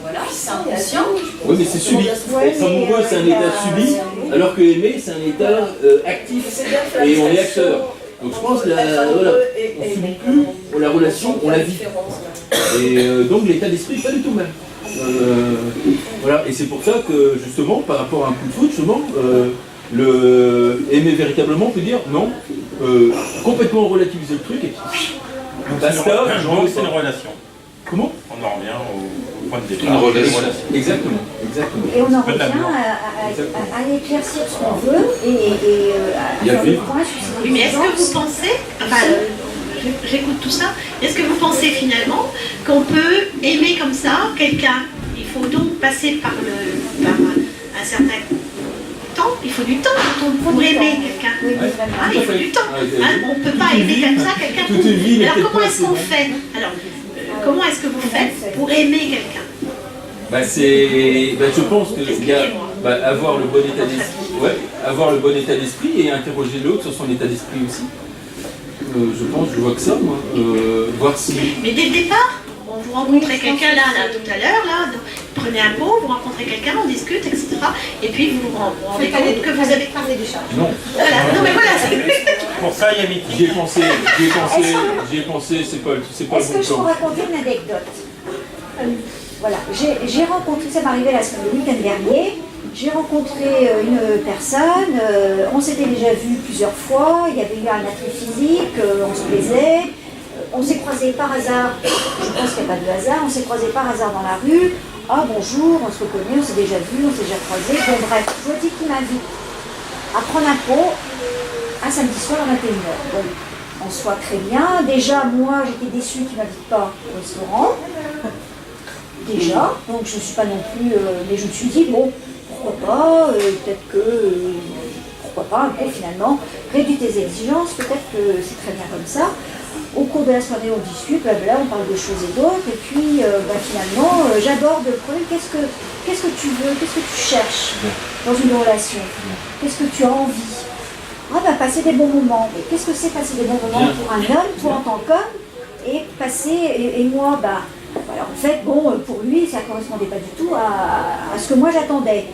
voilà, c'est inconscient. Oui, mais c'est subi. Être amoureux, c'est un état subi, alors que aimer, c'est un état actif. Et on est acteur. Donc je pense que voilà, on ne subit plus la relation, on la vit. Et donc l'état d'esprit n'est pas du tout même. Voilà, et c'est pour ça que justement, par rapport à un coup de foot, justement, aimer véritablement peut dire non, complètement relativiser le truc et basta, c'est une relation. Comment? On en revient au point de départ. Une relation. Exactement. Et on en revient à éclaircir ce qu'on veut et à faire le point sur ces Oui, mais est-ce que vous pensez, j'écoute tout ça. Est-ce que vous pensez finalement qu'on peut aimer comme ça quelqu'un? Il faut donc passer par un certain temps, il faut du temps pour aimer quelqu'un. Oui, vraiment. Ah, il faut du temps. On ne peut pas aimer comme ça quelqu'un pour... Alors comment est-ce qu'on fait? Alors, comment est-ce que vous faites pour aimer quelqu'un? Je pense que avoir le bon état d'esprit, avoir le bon état d'esprit et interroger l'autre sur son état d'esprit aussi. Je vois que ça, moi. Voir si... Mais dès le départ, vous rencontrez quelqu'un là, tout à l'heure, là, prenez un pot, vous rencontrez quelqu'un, on discute, etc. Et puis vous vous rendez compte que vous avez parlé du chat. Non. Voilà, non mais voilà. Pour ça, il y a Mickey. J'y ai pensé, c'est pas le bon Est-ce que je peux raconter une anecdote? Voilà, j'ai rencontré, ça m'est arrivé le week-end dernier, j'ai rencontré une personne, on s'était déjà vu plusieurs fois, il y avait eu un attrait physique, on se plaisait, on s'est croisés par hasard, je pense qu'il n'y a pas de hasard, on s'est croisés par hasard dans la rue, ah bonjour, on se reconnaît, on s'est déjà vu, on s'est déjà croisés, bon bref, je dis qu'il m'invite à prendre un pot un samedi soir à 21h. Bon, on se voit très bien, déjà moi j'étais déçue qu'il ne m'invite pas au restaurant. Déjà, donc je ne suis pas non plus, mais je me suis dit, bon, pourquoi pas, peut-être que, pourquoi pas, un peu finalement, réduis tes exigences, peut-être que c'est très bien comme ça. Au cours de la soirée, on discute, blabla, on parle de choses et d'autres, et puis finalement, j'aborde le problème, qu'est-ce que tu veux, qu'est-ce que tu cherches dans une relation, qu'est-ce que tu as envie? Ah passer des bons moments, mais qu'est-ce que c'est passer des bons moments pour un homme, toi en tant qu'homme, et moi, voilà, en fait, bon, pour lui, ça ne correspondait pas du tout à ce que moi j'attendais.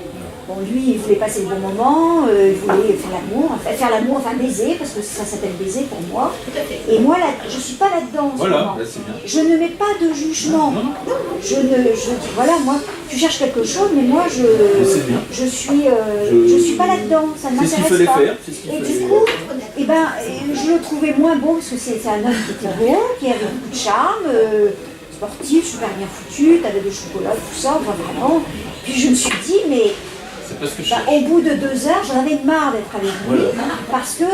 Bon, lui, il voulait passer le bon moment, il voulait faire l'amour, enfin baiser, parce que ça s'appelle baiser pour moi. Et moi, là, je ne suis pas là-dedans. Voilà, c'est bien. Je ne mets pas de jugement. Je dis, voilà, moi, tu cherches quelque chose, mais moi, je suis pas là-dedans. Ça ne m'intéresse pas. C'est ce qu'il fallait faire. Et du coup, je le trouvais moins beau, parce que c'est un homme qui était beau, qui avait beaucoup de charme. Sportif, super bien foutu, t'avais du chocolat, tout ça, vraiment. Puis je me suis dit, mais au bout de 2 heures, j'en avais marre d'être avec lui, parce que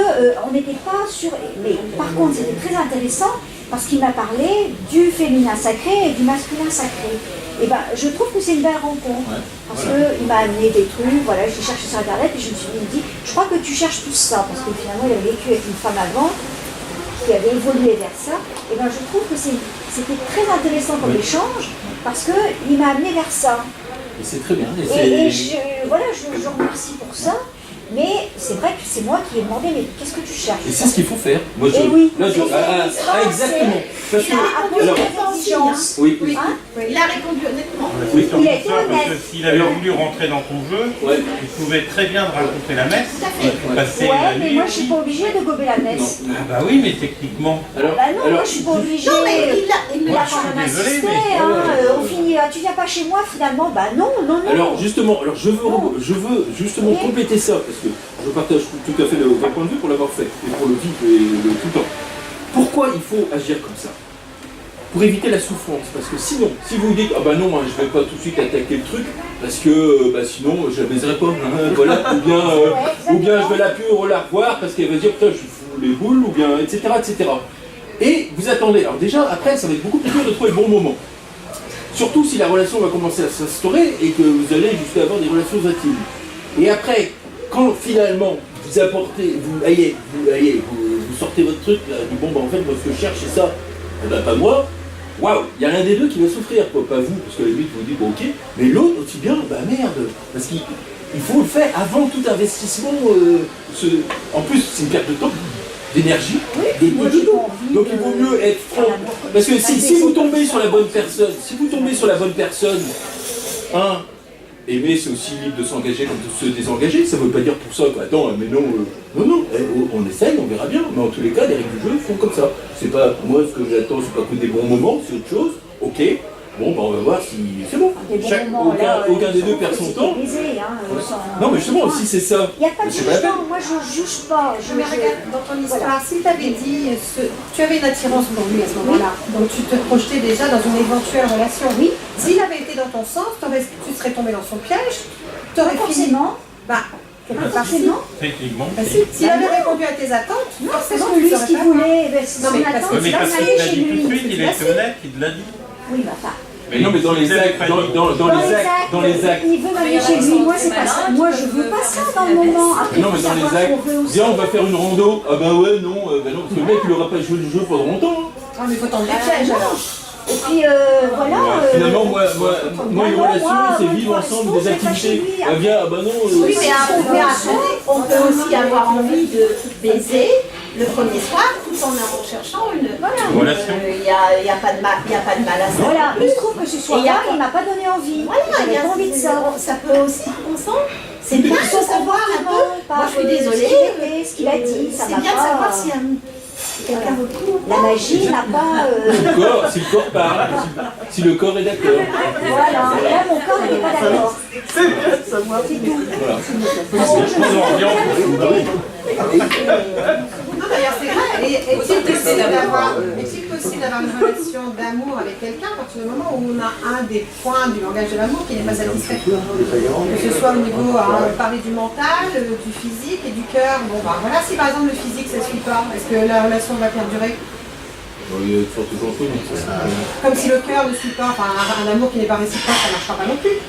on n'était pas sûr. Mais par contre, c'était très intéressant, parce qu'il m'a parlé du féminin sacré et du masculin sacré. Et je trouve que c'est une belle rencontre, parce qu'il m'a amené des trucs, voilà, j'ai cherché sur internet, et je me suis dit, je crois que tu cherches tout ça, parce que finalement, il avait vécu avec une femme avant, qui avait évolué vers ça, et je trouve que c'était très intéressant comme échange, parce qu'il m'a amené vers ça. Et c'est très bien. Et je remercie pour ça, mais c'est vrai que c'est moi qui ai demandé, mais qu'est-ce que tu cherches? Et c'est ce qu'il faut faire. Moi, exactement. Parce que, oui. Il a répondu honnêtement. Oui, il a été honnête. Parce que s'il avait voulu rentrer dans ton jeu, il pouvait très bien raconter la messe. Passer la nuit. Mais moi je suis pas obligée de gober la messe. Ah bah oui, mais techniquement. Alors, moi je suis pas obligée. Non, mais il a quand même insisté. On finit, tu viens pas chez moi finalement? Non. Alors justement, je veux justement compléter ça, parce que je partage tout à fait votre point de vue pour l'avoir fait, et pour le vivre tout le temps. Pourquoi il faut agir comme ça? Pour éviter la souffrance, parce que sinon, si vous dites, ah non, je vais pas tout de suite attaquer le truc, parce que sinon je la baiserai pas, voilà, ou bien je vais la plus la revoir, parce qu'elle va dire, putain, je fous les boules, ou bien, etc., etc. Et vous attendez, alors déjà, après, ça va être beaucoup plus dur de trouver le bon moment. Surtout si la relation va commencer à s'instaurer, et que vous allez jusqu'à avoir des relations intimes. Et après, quand finalement, vous apportez, vous sortez votre truc, là, du en fait, moi ce que je cherche c'est ça, pas moi, waouh, il y a l'un des deux qui va souffrir, quoi. Pas vous, parce que lui vous dites ok, mais l'autre aussi bien, merde, parce qu'il faut le faire avant tout investissement, en plus c'est une perte de temps, d'énergie, de tout. Donc il vaut mieux être franc, parce que si vous tombez sur la bonne personne, aimer, c'est aussi libre de s'engager comme de se désengager. Ça ne veut pas dire pour ça, attends, mais non, on essaye, on verra bien. Mais en tous les cas, les règles du jeu font comme ça. C'est pas, moi, ce que j'attends, c'est pas que des bons moments, c'est autre chose. Ok, bon, on va voir si c'est bon. Aucun des deux perd son temps. Non, mais justement, si c'est ça. Il n'y a pas de jugement, moi je ne juge pas. Mais regarde, dans ton histoire, si tu avais dit, tu avais une attirance pour lui à ce moment-là, donc tu te projetais déjà dans une éventuelle relation. Oui. S'il avait été dans ton sens, tu serais tombé dans son piège, tu aurais forcément. Forcément. Techniquement. S'il avait répondu à tes attentes, Non, parce forcément, que tu lui, ce serais qu'il pas voulait, ben, c'est Non, son mais parce attente, que- Oui, mais c'est parce qu'il d'aller l'a chez dit tout de lui. suite, il a été honnête, il l'a dit. Oui, bah pas. Mais non, mais dans les actes, dans les actes, il veut m'amener chez lui. Moi, c'est pas ça. Moi, je veux pas ça dans le moment. Après, non, mais dans les actes, viens, on va faire une rando. Ah bah ouais, non, bah non, parce que le mec, il aura pas joué le jeu pendant longtemps. Ah, mais il faut tendre les pièges alors. Et puis, voilà. Finalement, moi, une relation, c'est vivre ensemble des activités. Ah viens, ah bah non. Oui, mais après, on peut aussi avoir envie de baiser le premier soir tout en cherchant une relation. Il n'y a pas de mal à ça. Voilà, il se trouve que ce soir-là, il m'a pas donné envie. Voilà, J'avais pas envie de ça. Ça peut aussi, on sent. C'est bien de savoir un peu. Moi, je suis désolée. Ce qu'il a dit, ça C'est m'a bien de pas. savoir si quelqu'un vaut le coup. La magie n'a pas. Si le corps parle, si le corps est d'accord. Voilà, là, mon corps n'est pas d'accord. C'est bien de savoir. C'est tout. Voilà. Non, d'ailleurs, c'est vrai. Est-il possible d'avoir une relation d'amour avec quelqu'un à partir du moment où on a un des points du langage de l'amour qui n'est pas satisfait? Que ce soit au niveau, parler du mental, du physique et du cœur. Bon, bah voilà, si par exemple le physique ça ne suit pas, est-ce que la relation va perdurer? Il y a de fortes chances, oui. Comme si le cœur ne suit pas, enfin un amour qui n'est pas réciproque, ça ne marchera pas non plus.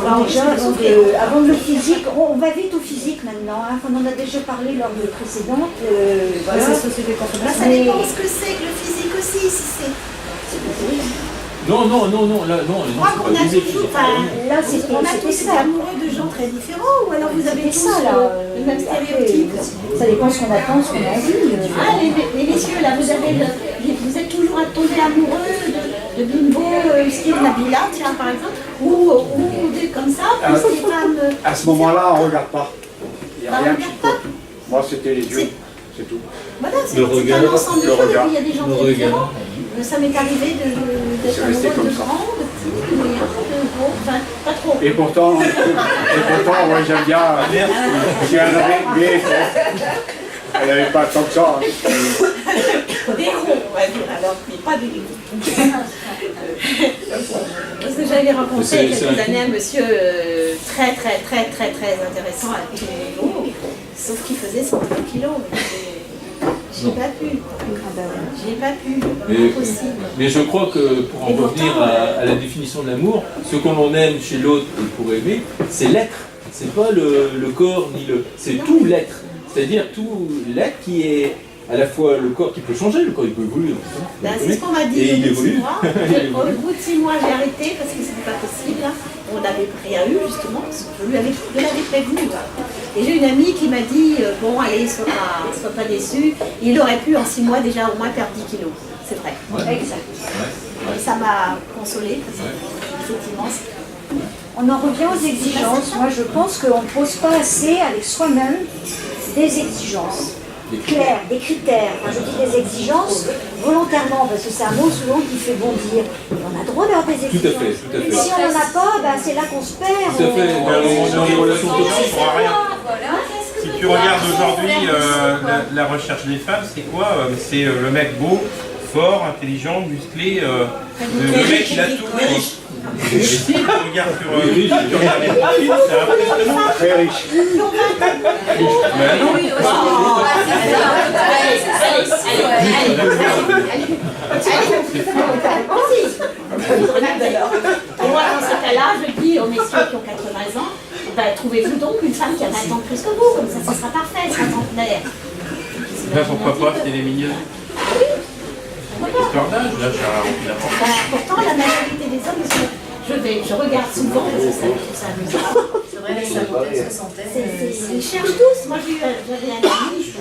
Alors, déjà, donc, avant le physique, on va vite au physique maintenant. Hein. On en a déjà parlé lors de précédentes. Voilà. C'est société consommation. Ça dépend ce que c'est que le physique aussi. Si c'est... Non, là, non, Moi, qu'on a toujours, là, c'était on a tous été ça. amoureux de gens très différents, ou alors vous avez tous ça, là. le même stéréotype. Ça dépend ce qu'on attend, ce qu'on a envie. Les messieurs, là, vous êtes toujours tombés amoureux de Bimbo, style Nabila, tiens, par exemple, ou des comme ça, plus des femmes. À ce moment-là, on ne regarde pas. Il n'y a Bah, on rien regarde qui pas. compte. Moi, c'était les yeux. C'est tout. Voilà, c'est Le un regard, ensemble de le choses, et regard. puis il y a des gens Le très regard. différents. Ça m'est arrivé d'être C'est resté amoureux comme de ça. grands, de petits, de moyens, de gros, enfin, pas trop. Et pourtant, ouais, j'aime bien. Si elle avait, mais elle n'avait pas tant que ça. Hein. Des ronds, on va dire, alors, mais pas des Parce que j'avais rencontré il y a quelques années un monsieur très intéressant à tous les niveaux, sauf qu'il faisait 130 kilos. J'ai pas pu. J'ai pas pu. Impossible. Mais je crois que pour en Et revenir pourtant, à la définition de l'amour, ce qu'on aime chez l'autre et pour aimer, c'est l'être. C'est pas le corps ni le. C'est tout l'être. C'est-à-dire tout l'être qui est à la fois le corps qui peut changer, le corps il peut évoluer. Ben, c'est ce qu'on m'a dit Et il au bout de 6 évolue. mois. Au bout de 6 mois, j'ai arrêté parce que c'était pas possible. Hein. On n'avait rien eu justement, parce que je l'avais prévenu. Là. Et j'ai une amie qui m'a dit bon, allez, sois pas déçu. Il aurait pu en 6 mois déjà au moins perdre 10 kilos. C'est vrai. Ouais. Exact. Et ça m'a consolée parce que effectivement, On en revient aux exigences. Moi, je pense qu'on ne pose pas assez avec soi-même des exigences claires, des critères. Quand je dis des exigences, volontairement, parce que c'est un mot souvent qui fait bondir. Et on a droit d'avoir des exigences. Tout à fait, tout à fait. Si on n'en a pas, ben, c'est là qu'on se perd. Tout à fait. Dans les relations toxiques. On voit rien. Si tu regardes aujourd'hui la recherche des femmes, c'est quoi? C'est le mec beau, fort, intelligent, musclé. Le mec, il a tout. Et si tu regardes sur les profils, c'est impressionnant. Très riche. Mais non. Et moi, dans ce cas-là, je dis aux messieurs qui ont 80 ans, ben, trouvez-vous donc une femme qui a 20 ans de plus que vous, comme ça, ce sera parfait, elle sera centenaire. Ben, pourquoi pas, c'est des milieux. Histoire d'âge, là, j'ai rempli la porte. Ben, pourtant, la majorité des hommes, je regarde souvent, parce que ça me trouve ça amusant. C'est vrai, les cinquantaine, soixantaine. Ils cherchent tous. Moi, j'avais un ami, que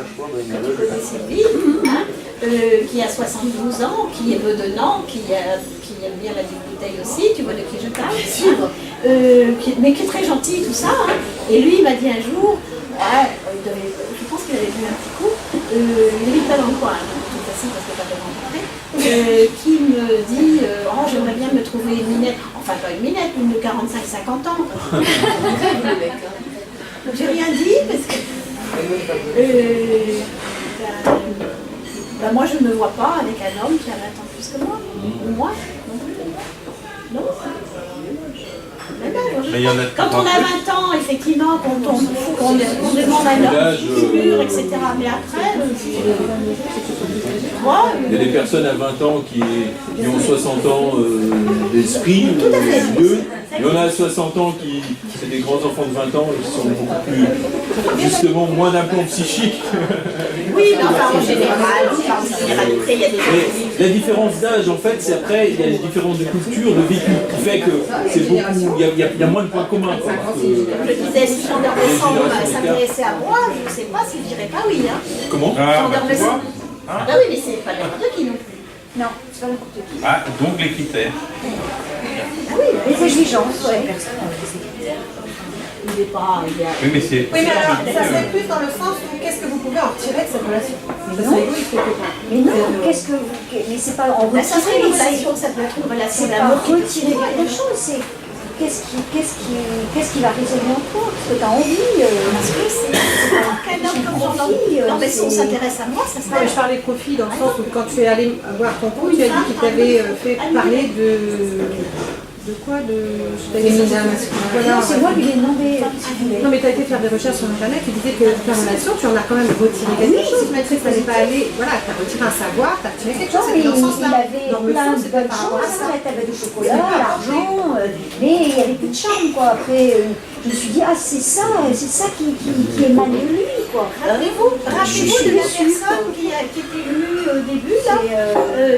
tu connais Sylvie, hein, qui a 72 ans, qui est bedonnant, qui aime bien la bouteille aussi, tu vois de qui je parle, mais qui est très gentil, tout ça. Hein. Et lui, il m'a dit un jour, je pense qu'il avait bu un petit coup, il n'habite pas dans le coin, hein, tout facile parce que pas de rencontrer, qui me dit oh, j'aimerais bien me trouver une minette, enfin pas une minette, une de 45-50 ans. J'ai rien dit parce que moi je ne me vois pas avec un homme qui a 20 ans plus que moi, ou moi non plus. Non. Mais il y en a Quand on a 20 ans, effectivement, qu'on demande un homme qui mûr, etc. Mais après, il y a des personnes à 20 ans qui ont 60 ans d'esprit, vieux. Il y en a à 60 ans qui, c'est des grands enfants de 20 ans, qui sont beaucoup plus, justement, moins d'implant psychique. oui, mais enfin, en général, il y a des... Mais la différence d'âge, en fait, c'est après, il y a les différences de culture, de vécu, qui fait que c'est beaucoup, il y a moins de points communs. Je disais, si Chandeur Décembre s'intéressait à moi, je ne sais pas si je dirais pas oui. Hein. Comment Chandeur Décembre. Ah oui, mais c'est pas n'importe qui non plus. Non, c'est pas n'importe qui. Ah, donc les critères. Ah oui, les exigences, ouais. Il n'est pas... Oui, mais c'est... Oui, mais alors, ça serait plus dans le sens où qu'est-ce que vous pouvez en retirer de cette relation? Ça serait égoïste quelque part. Mais non, qu'est-ce que vous... Mais c'est pas en retirer, ça serait une relation, ça peut être une relation d'amour. Retirer quelque chose, c'est... Qu'est-ce qui va résonner en toi? Parce que tu as envie. Parce que c'est quel homme comme profil. Non, mais si on s'intéresse à moi, ça serait. Je parlais de profil dans le sens où quand tu es allé voir ton compte, tu as dit qu'il t'avait fait parler de quoi? Non, c'est moi qui lui ai demandé. Non, mais tu as été faire des recherches sur Internet, tu disais que ta relation, tu en as quand même retiré quelque chose. Mais tu n'allais pas aller. Voilà, tu as retiré un savoir, tu as retiré quelque chose. Non, mais il avait plein de bonnes choses. La table de chocolat, l'argent, mais il n'y avait plus de charme, quoi. Après, je me suis dit, ah, c'est ça qui émane de lui, quoi. Rappelez-vous de la personne qui était venue au début, là,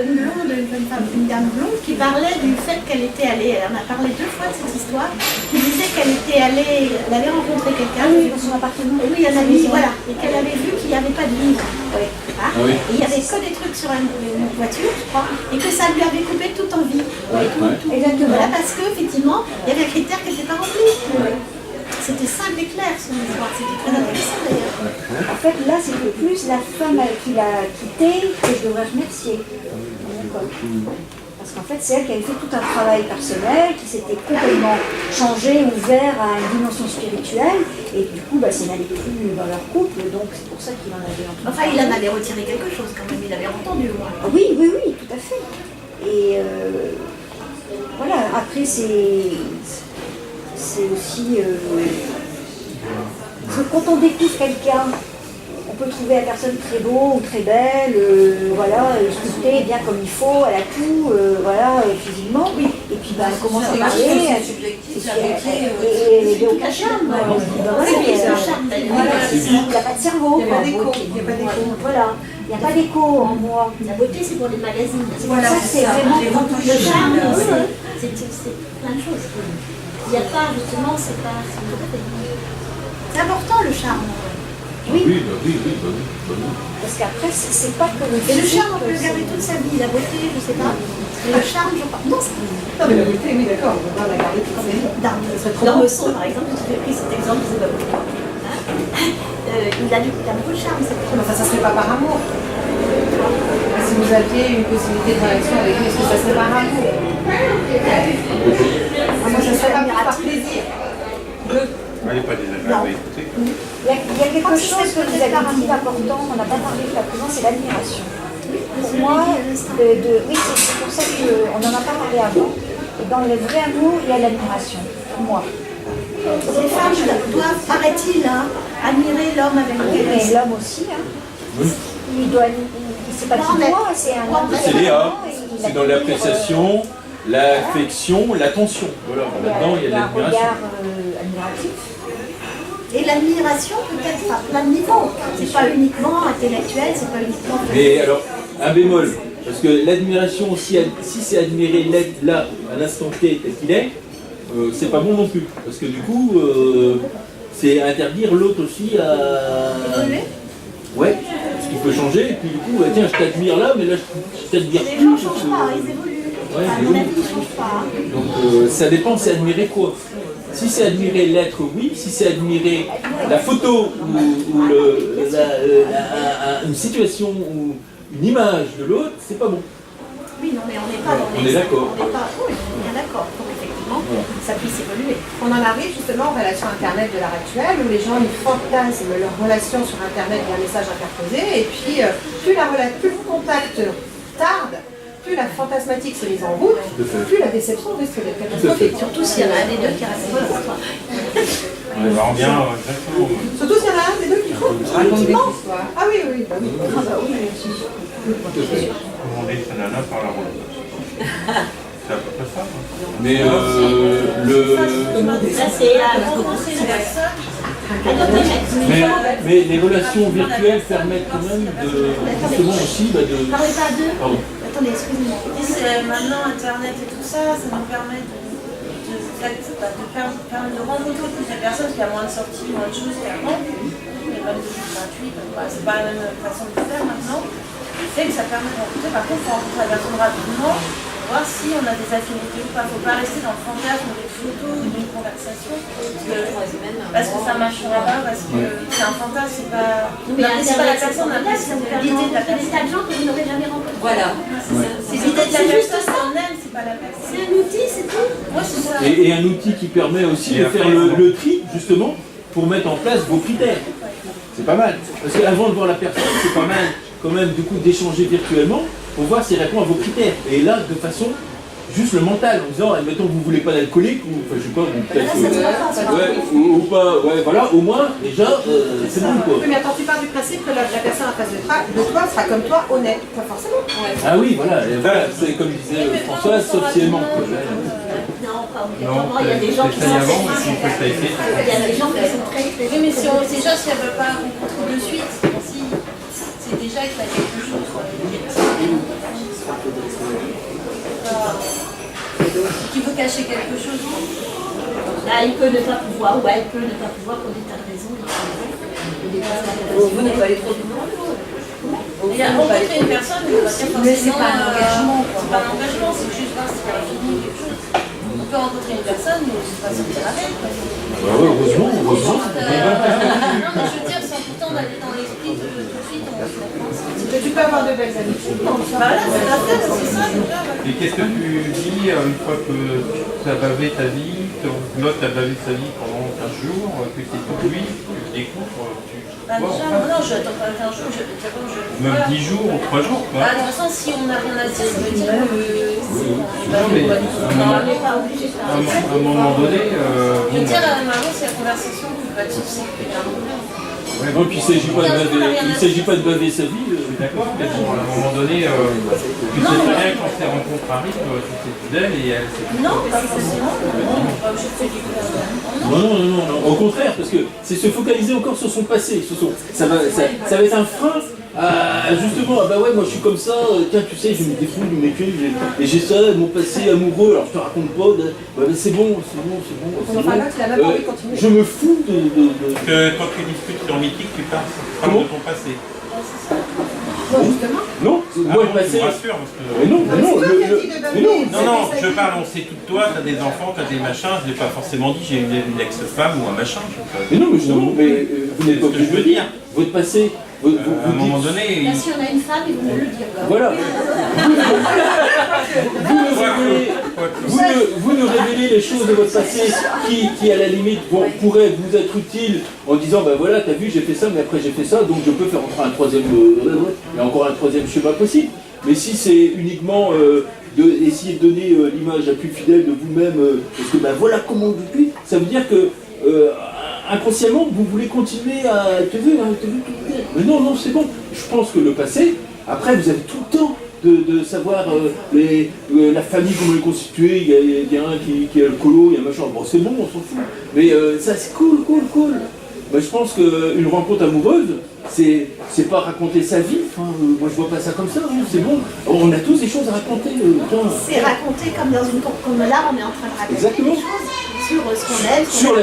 une blonde, une dame blonde, qui parlait du fait qu'elle était allée, on a parlé 2 fois de cette histoire, qui disait qu'elle était allée, elle avait rencontré quelqu'un dans son appartement, et oui, elle avait, voilà, et qu'elle avait vu qu'il n'y avait pas de livre. Ouais. Hein, oui. Et il y avait que des trucs sur une voiture, je crois, et que ça lui avait coupé toute envie. Exactement. Voilà, parce qu'effectivement, il y avait un critère qui n'était pas rempli. C'était simple et clair son histoire, c'était très intéressant d'ailleurs. En fait, là, c'était plus la femme qui l'a quitté que je devrais remercier. Parce qu'en fait, c'est elle qui avait fait tout un travail personnel, qui s'était complètement changé, ouvert à une dimension spirituelle, et du coup, ça n'allait plus dans leur couple, donc c'est pour ça qu'il en avait entendu. Enfin, il en avait retiré quelque chose quand même, il avait entendu au moins. Oui, tout à fait. Et voilà, après, c'est aussi... quand on découvre quelqu'un, on peut trouver la personne très beau ou très belle, sculptée bien comme il faut, elle a tout, physiquement. Oui. Et puis elle commence à parler, et il n'y a aucun charme. Il n'y a pas de cerveau. Il n'y a pas d'écho. Voilà. Il n'y a pas d'écho en moi. La beauté, c'est pour les magazines. Voilà, c'est vraiment le charme, c'est plein de choses. Il n'y a pas, justement, c'est important le charme. Oui. Parce qu'après, c'est pas que le physique. Et le charme, on peut le garder toute sa vie. La beauté, je sais pas. Mais le charme, je crois. Non, mais la beauté, oui, d'accord, on peut pas la garder toute sa vie. Dans le son, par exemple, tu as pris cet exemple, c'est pas beaucoup. Il a beaucoup de charme, c'est pas. Enfin, ça serait pas par amour. Si vous aviez une possibilité de relation avec lui, est-ce que ça serait par amour? Moi, ça serait pas par plaisir. Elle n'est pas désagréable à écouter. Il y a quelque chose que vous avez dit d'important, on n'a pas parlé de la présence, c'est l'admiration. Pour moi, oui, c'est pour ça qu'on n'en a pas parlé avant. Et dans le vrai amour, il y a l'admiration, pour moi. Les femmes doivent, paraît-il, admirer l'homme avec lequel elles sont. Mais l'homme aussi, Oui. Il doit, c'est pas tout moi, c'est un homme. C'est Léa, c'est dans l'appréciation, l'affection, l'attention. Voilà, là-dedans il y a l'admiration. Regard admiratif. Et l'admiration peut-être à plein de niveaux. C'est pas uniquement intellectuel, c'est pas uniquement... Mais alors, un bémol, parce que l'admiration, si c'est admirer l'être là, à l'instant T tel qu'il est, c'est pas bon non plus. Parce que du coup, c'est interdire l'autre aussi à... Évoluer. Ouais, parce qu'il peut changer, et puis du coup, tiens, je t'admire là, mais là, je t'admire plus. Les gens ne changent pas, ils évoluent. Ouais, à mon avis, ils ne changent pas. Donc, ça dépend, c'est admirer quoi. Si c'est admirer l'être, oui. Si c'est admirer la photo ou une situation ou une image de l'autre, c'est pas bon. Oui, non, mais on n'est pas dans les... On est d'accord. Oui, on est bien d'accord. Donc, effectivement, ça puisse évoluer. On en arrive justement aux relations Internet de l'heure actuelle, où les gens ils fantasment leur relation sur Internet via message interposé, et puis plus le contact tarde, plus plus la fantasmatique se les enroule, plus la déception risque d'être catastrophique. Surtout s'il y en a un des deux qui reste pas l'histoire. On revient exactement. Surtout s'il y en a un des deux qui raconte des histoires. Ah oui, oui. Bah oui. Commander sa nana par la route. C'est à peu près ça. Mais Ça, c'est commencer la personne. mais les relations virtuelles permettent quand même justement aussi de... Parlez pas à deux. Pardon. Attendez, excusez-moi. Maintenant, Internet et tout ça, ça nous permet de rencontrer plus de personnes, parce qu'il y a moins de sorties, moins de choses qu'avant. Il y a même des choses gratuites, c'est pas la même façon de faire maintenant. C'est que ça permet de rencontrer, par contre, il faut rencontrer la personne rapidement, voir si on a des affinités ou pas. Il ne faut pas rester dans le fantasme d'une photo ou d'une conversation, parce que ça ne marchera pas, parce que c'est un fantasme, c'est pas... C'est pas la personne, on a l'idée de la personne. C'est des tas de gens que vous n'aurez jamais rencontrés. Voilà. C'est l'idée de la personne qu'on aime, c'est pas la personne. C'est un outil, c'est tout. Ouais, c'est ça. Et un outil qui permet aussi de faire le tri, justement, pour mettre en place vos critères. C'est pas mal. Parce qu'avant de voir la personne, c'est pas mal quand même du coup d'échanger virtuellement pour voir s'il répond à vos critères. Et là, de façon juste le mental, en disant, admettons que vous voulez pas d'alcoolique, ou enfin, je sais pas, ou peut-être ou pas, ouais, voilà, au moins, déjà, c'est bon quoi. Oui, mais attends, tu pars du principe que la personne en face de toi sera comme toi, honnête. Pas forcément. Ah oui, voilà, et voilà, c'est comme disait Françoise, sauf si elle ment. Non, pas obligatoirement. Il y a des gens qui sont très... Il y a des gens qui sont très... Oui, mais si on, déjà, si elle ne veut pas rencontrer de suite, si c'est déjà qu'il y a quelque chose, qui veut cacher quelque chose. Là, il peut ne pas pouvoir, ou elle peut ne pas pouvoir pour des tas de raisons. Vous n'êtes pas allé trop vite. Il y a rencontrer une personne, Mais c'est pas un engagement. C'est pas un engagement, c'est juste voir si elle a fini quelque chose. On peut rencontrer une personne, mais c'est pas sortir avec. Heureusement. Non, mais je veux dire, sans pourtant d'aller dans l'esprit de tout de suite, on se Mais tu peux avoir de belles habitudes. Voilà, c'est ça déjà. Et qu'est-ce que tu dis une fois que tu as bavé ta vie, l'autre a bavé sa vie pendant 15 jours, que tu es tout lui, que tu découvres, Non, je n'attends pas 15 jours, même 10 jours ou 3 jours, quoi. De toute façon, si on n'a rien à dire, ça veut dire que... Non, mais à un moment donné... Je veux dire, normalement, c'est la conversation qui va être c'est Non, puis il ne s'agit pas de baver sa vie. D'accord, mais bon, à un moment donné, tu sais très bien quand ces rencontres arrivent, tu sais plus d'elle et elle sait. Non, pas forcément. Non, au contraire, parce que c'est se focaliser encore sur son passé. Ça va être un frein à justement, ah bah ouais, moi je suis comme ça, tiens, tu sais, je me défoule, je me cueille, et j'ai ça, mon passé amoureux, alors je te raconte pas, bah, c'est bon. Je me fous de... Quand tu discutes sur Mythique, tu parles de ton passé. Non, moi le passé... Rassure, parce que... Non, je parle, on sait tout de toi, t'as des enfants, t'as des machins, je l'ai pas forcément dit, j'ai une ex-femme ou un machin. Mais non, mais justement, vous n'êtes pas obligé de le dire. Votre passé... à un moment donné... Là, si on a une femme, il vaut mieux le dire. Voilà. Vous nous révélez les choses de votre passé qui à la limite, pourraient vous être utiles en disant, ben voilà, t'as vu, j'ai fait ça, mais après j'ai fait ça, donc je peux faire entrer un troisième... Il y a encore un troisième schéma possible. Mais si c'est uniquement essayer de donner l'image la plus fidèle de vous-même, parce que ben voilà comment vous vivez, ça veut dire que... inconsciemment, vous voulez continuer à te vu. Mais non, c'est bon. Je pense que le passé, après, vous avez tout le temps de savoir la famille, comment elle est constituée. Il y a un qui est alcoolo, il y a un machin. Bon, c'est bon, on s'en fout. Mais ça, c'est cool. Mais je pense qu'une rencontre amoureuse, c'est pas raconter sa vie. Enfin, moi, je vois pas ça comme ça. Hein. C'est bon. On a tous des choses à raconter. C'est raconter comme là, on est en train de raconter exactement. Des choses sur ce qu'on aime, sur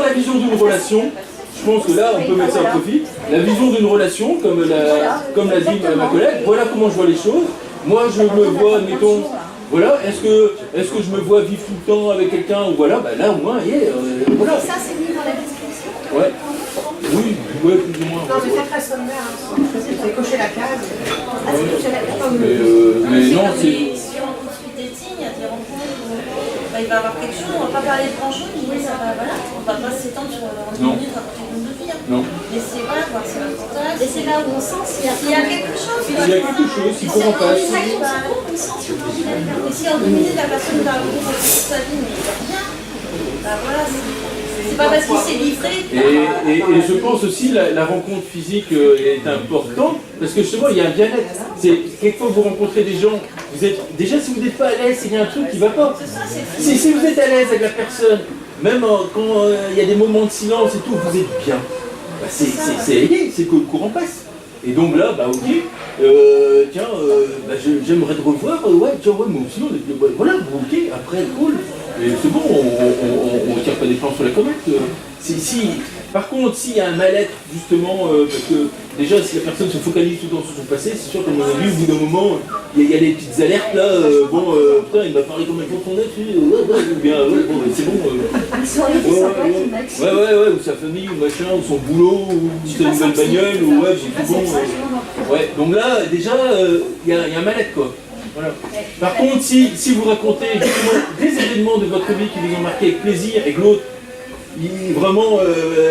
la vision d'une relation. Je pense que là, on peut mettre ça au profit. La vision d'une relation, comme l'a dit ma collègue, voilà comment je vois les choses. Moi, je me vois, admettons, voilà, est-ce que je me vois vivre tout le temps avec quelqu'un, ou voilà, ben là, au moins, voilà. Ça, c'est mis dans la description. Ouais. Oui, plus ou moins. Non, mais c'est très sommaire, c'est cocher la case. Ah, c'est cocher la case. Mais non, c'est... Si on rencontre suite des signes, il y a des rencontres où bah, il va y avoir quelque chose, on va pas parler de grand-chose, mais ça va, voilà, on va pas s'étendre sur en 10 minutes raconter une de vie. Non. Laissez voir, voir si l'importance. Et c'est là où on sent s'il y a quelque chose. Il y a quelque chose, il court en face. Et si en 2 minutes la personne va raconter toute sa vie, mais il va bien, bah voilà, c'est pas parce qu'il s'est livré. Et je pense aussi la rencontre physique est importante parce que justement il y a un bien-être. C'est quelquefois vous rencontrez des gens, vous êtes déjà si vous n'êtes pas à l'aise, il y a un truc qui va pas. Si vous êtes à l'aise avec la personne, même quand il y a des moments de silence et tout, vous êtes bien. Bah, c'est que le courant passe. Et donc là, bah ok, tiens, j'aimerais te revoir, ouais, moi aussi, voilà, ok, après, cool. Et c'est bon, on tire pas des plans sur la comète. Par contre, s'il y a un mal-être, justement, parce que déjà, si la personne se focalise tout le temps sur son passé, c'est sûr qu'à mon avis, au bout d'un moment, il y a des petites alertes là, putain, il m'a parlé comme un con ton ex, c'est bon. Ouais, ou sa famille, ou machin, ou son boulot, ou sa nouvelle bagnole, ou ouais, c'est tout bon. Ouais, donc là, déjà, il y a un mal-être, quoi. Voilà. Par contre, si vous racontez justement des événements de votre vie qui vous ont marqué avec plaisir et que l'autre, vraiment,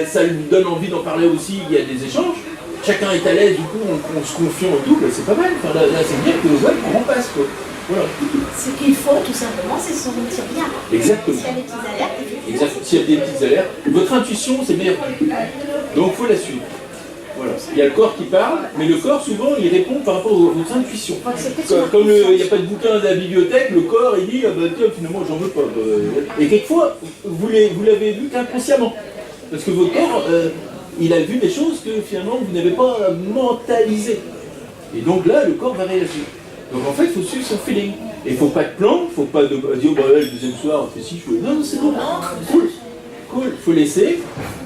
ça lui donne envie d'en parler aussi, il y a des échanges, chacun est à l'aise, du coup, on se confie en tout, c'est pas mal. Enfin, là c'est bien que le courant passe, quoi. Voilà. Ce qu'il faut, tout simplement, c'est se sentir bien. Exactement. S'il y a des petites alertes, effectivement. S'il y a des petites alertes, votre intuition, c'est meilleur. Donc, il faut la suivre. Voilà. Il y a le corps qui parle, mais le corps, souvent, il répond par rapport aux intuitions. Comme il n'y a pas de bouquin à la bibliothèque, le corps, il dit, ah bah tiens, finalement, j'en veux pas. Et quelquefois, vous l'avez vu qu'inconsciemment. Parce que votre corps, il a vu des choses que finalement, vous n'avez pas mentalisées. Et donc là, le corps va réagir. Donc en fait, il faut suivre son feeling. Et il ne faut pas de plan, il ne faut pas dire, bah là, le deuxième soir, on fait si, je fais, non, c'est bon, cool. Cool, il faut laisser.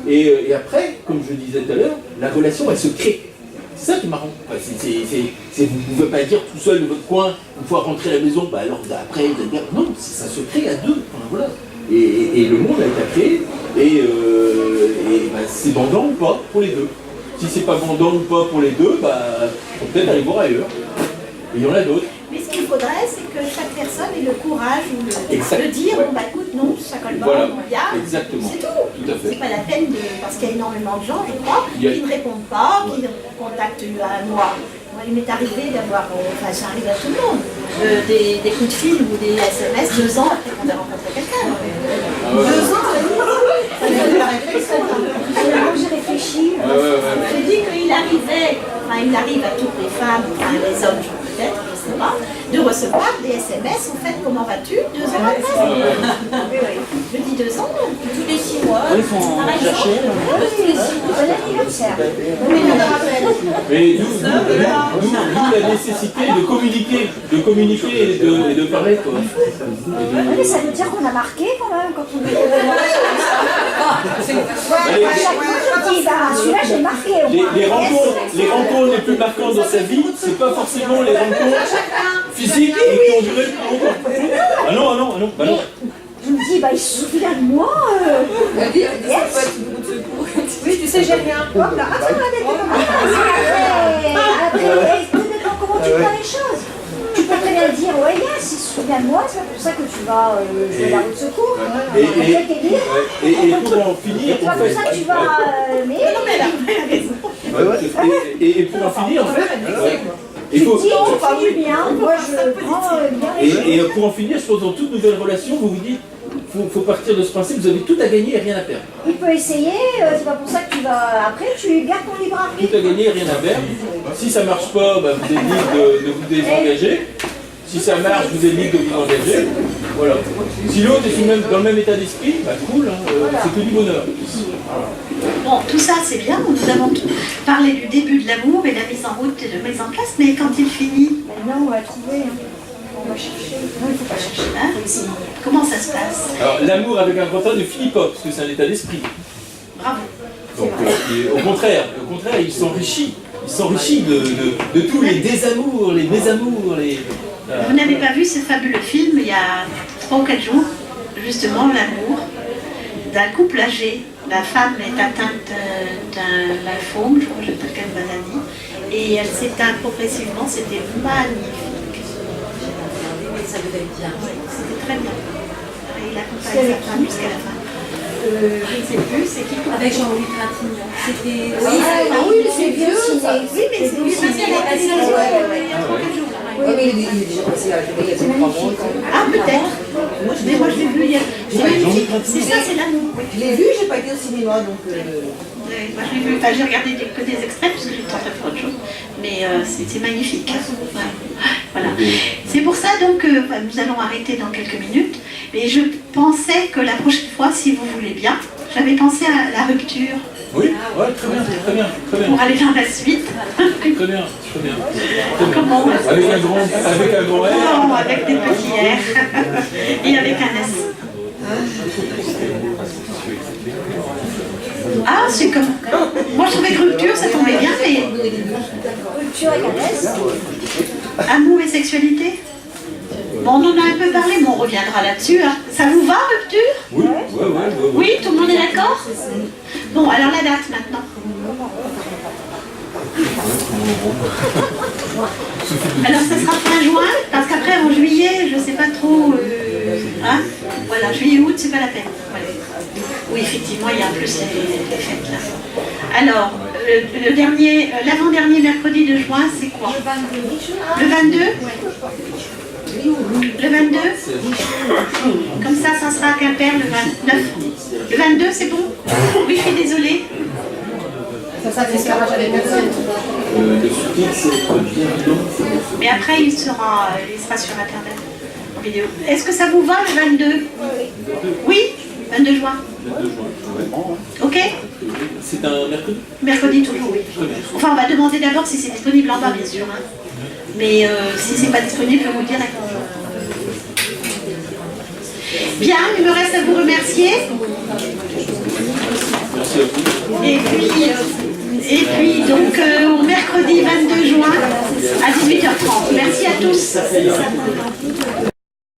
Et après, comme je disais tout à l'heure, la relation, elle se crée. C'est ça qui est marrant. Enfin, vous ne pouvez pas dire tout seul de votre coin, une fois rentré à la maison, bah alors après, non, ça se crée à deux. Enfin, voilà. Et le monde a été créé. Et bah, c'est vendant ou pas pour les deux. Si c'est pas vendant ou pas pour les deux, bah, faut peut-être aller voir ailleurs. Et il y en a d'autres. Mais ce qu'il faudrait, c'est que chaque personne ait le courage de dire, bon bah écoute, non, ça colle pas, voilà. C'est tout. Tout à fait. C'est pas la peine parce qu'il y a énormément de gens, je crois, qui ne répondent pas, qui contactent moi. Moi, il m'est arrivé d'avoir, enfin ça arrive à tout le monde, des coups de fil ou des SMS 2 ans après qu'on a rencontré quelqu'un. 2 ans, ça donne la réflexion. J'ai réfléchi, j'ai dit qu'il arrivait, enfin il arrive à toutes les femmes, enfin les hommes peut-être, je ne sais pas, de recevoir des SMS, en fait, comment vas-tu 2 ans après. Je dis 2 ans, tous les 6 mois. Ils font chercher. Tous les 6 mois, bon anniversaire. Mais nous, la nécessité de communiquer et de parler, quoi. Mais ça veut dire qu'on a marqué quand même quand on est. À chaque fois, je dis, bah celui-là, j'ai marqué. Les rencontres les plus marquantes dans sa vie, c'est pas forcément les rencontres physiques et qui ont duré le plus longtemps. Ah non. Je me dis, bah il se souvient de moi. Yes. Oui, tu sais, j'ai rien. Hop là, attends, après, comment tu vois les choses. Tu peux très bien dire, ouais, yes, il se souvient de moi, c'est pour ça que tu vas jouer la route de secours. Et pour en finir, c'est pas pour ça que tu vas. Et pour en finir, en fait. Tu dis, tu fais du bien, moi je prends bien. Et pour en finir, je pense dans toute nouvelle relation, vous vous dites, faut partir de ce principe, vous avez tout à gagner et rien à perdre. Il peut essayer, c'est pas pour ça que tu vas. Après, tu gardes ton libre arbitre. Tout à gagner et rien à perdre. Si ça marche pas, bah, vous êtes libre de vous désengager. Si ça marche, vous êtes libre de vous engager. Voilà. Si l'autre est dans le même état d'esprit, bah cool, c'est que du bonheur. Bon, tout ça c'est bien, nous avons parlé du début de l'amour et la mise en route et de mise en place, mais quand il finit, maintenant on va trouver, on va chercher. Non, il ne faut pas chercher, hein. Comment ça se passe? Alors l'amour avec un grand A ne finit pas, parce que c'est un état d'esprit. Bravo. Donc au contraire, il s'enrichit. Il s'enrichit de tous les désamours, les mésamours, les... Vous n'avez pas vu ce fabuleux film il y a 3 ou 4 jours, justement l'amour d'un couple âgé. La femme est atteinte d'un lymphome, je crois que je ne sais pas quelle maladie, et elle s'éteint progressivement, c'était magnifique. Ça devait être bien. C'était très bien. et il accompagne sa femme jusqu'à la fin. Je ne sais plus, c'est qui? Avec Jean-Louis Trintignant. C'était. Oui, c'est vieux, ça. Oui, mais c'est lui, c'est il a passé il y a il y a 3-4 3 jours. Oui, mais il est déjà passé à la télé il y a 3 mois. Ah, peut-être. Mais moi, je l'ai vu hier. C'est magnifique. C'est ça, c'est l'amour. Je l'ai vu, j'ai pas été au cinéma, donc... Ouais, moi, je l'ai vu. Enfin, j'ai regardé que des extraits parce que j'étais en train de faire autre chose. Mais c'est magnifique. Ouais. Voilà. C'est pour ça donc que nous allons arrêter dans quelques minutes. Mais je pensais que la prochaine fois, si vous voulez bien, j'avais pensé à la rupture. Oui, ouais, très bien, très bien, très bien. Pour aller dans la suite. Très bien, très bien. Comment? Avec un grand R. Non, avec des petits R. Et avec un S. Ah, c'est comme... Moi, je trouvais que rupture, ça tombait bien, mais... Rupture avec un S. Amour et sexualité? Bon, on en a un peu parlé, mais on reviendra là-dessus. Hein. Ça vous va, rupture? Oui, oui, tout le monde est d'accord? Bon, alors la date maintenant. Alors ça sera fin juin, parce qu'après en juillet, je ne sais pas trop... hein? Voilà, juillet-août, c'est pas la peine. Voilà. Oui, effectivement, il y a en plus les fêtes là. Alors, l'avant-dernier mercredi de juin, c'est quoi? Le 22. Le 22? Comme ça sera à Quimper le 29. Le 22, c'est bon? Oui, je suis désolée. Ça n'escarage avec personne. Le sous-titre, c'est bien. Mais après, il sera sur Internet, en vidéo. Est-ce que ça vous va le 22? Oui? 22 juin. 22 juin, Ok? C'est un mercredi? Mercredi toujours, oui. Enfin, on va demander d'abord si c'est disponible en bas, bien sûr. Hein. Mais si c'est pas disponible, je vous le dirai. Bien, il me reste à vous remercier. Merci à vous. Et puis donc, au mercredi 22 juin à 18h30. Merci à tous.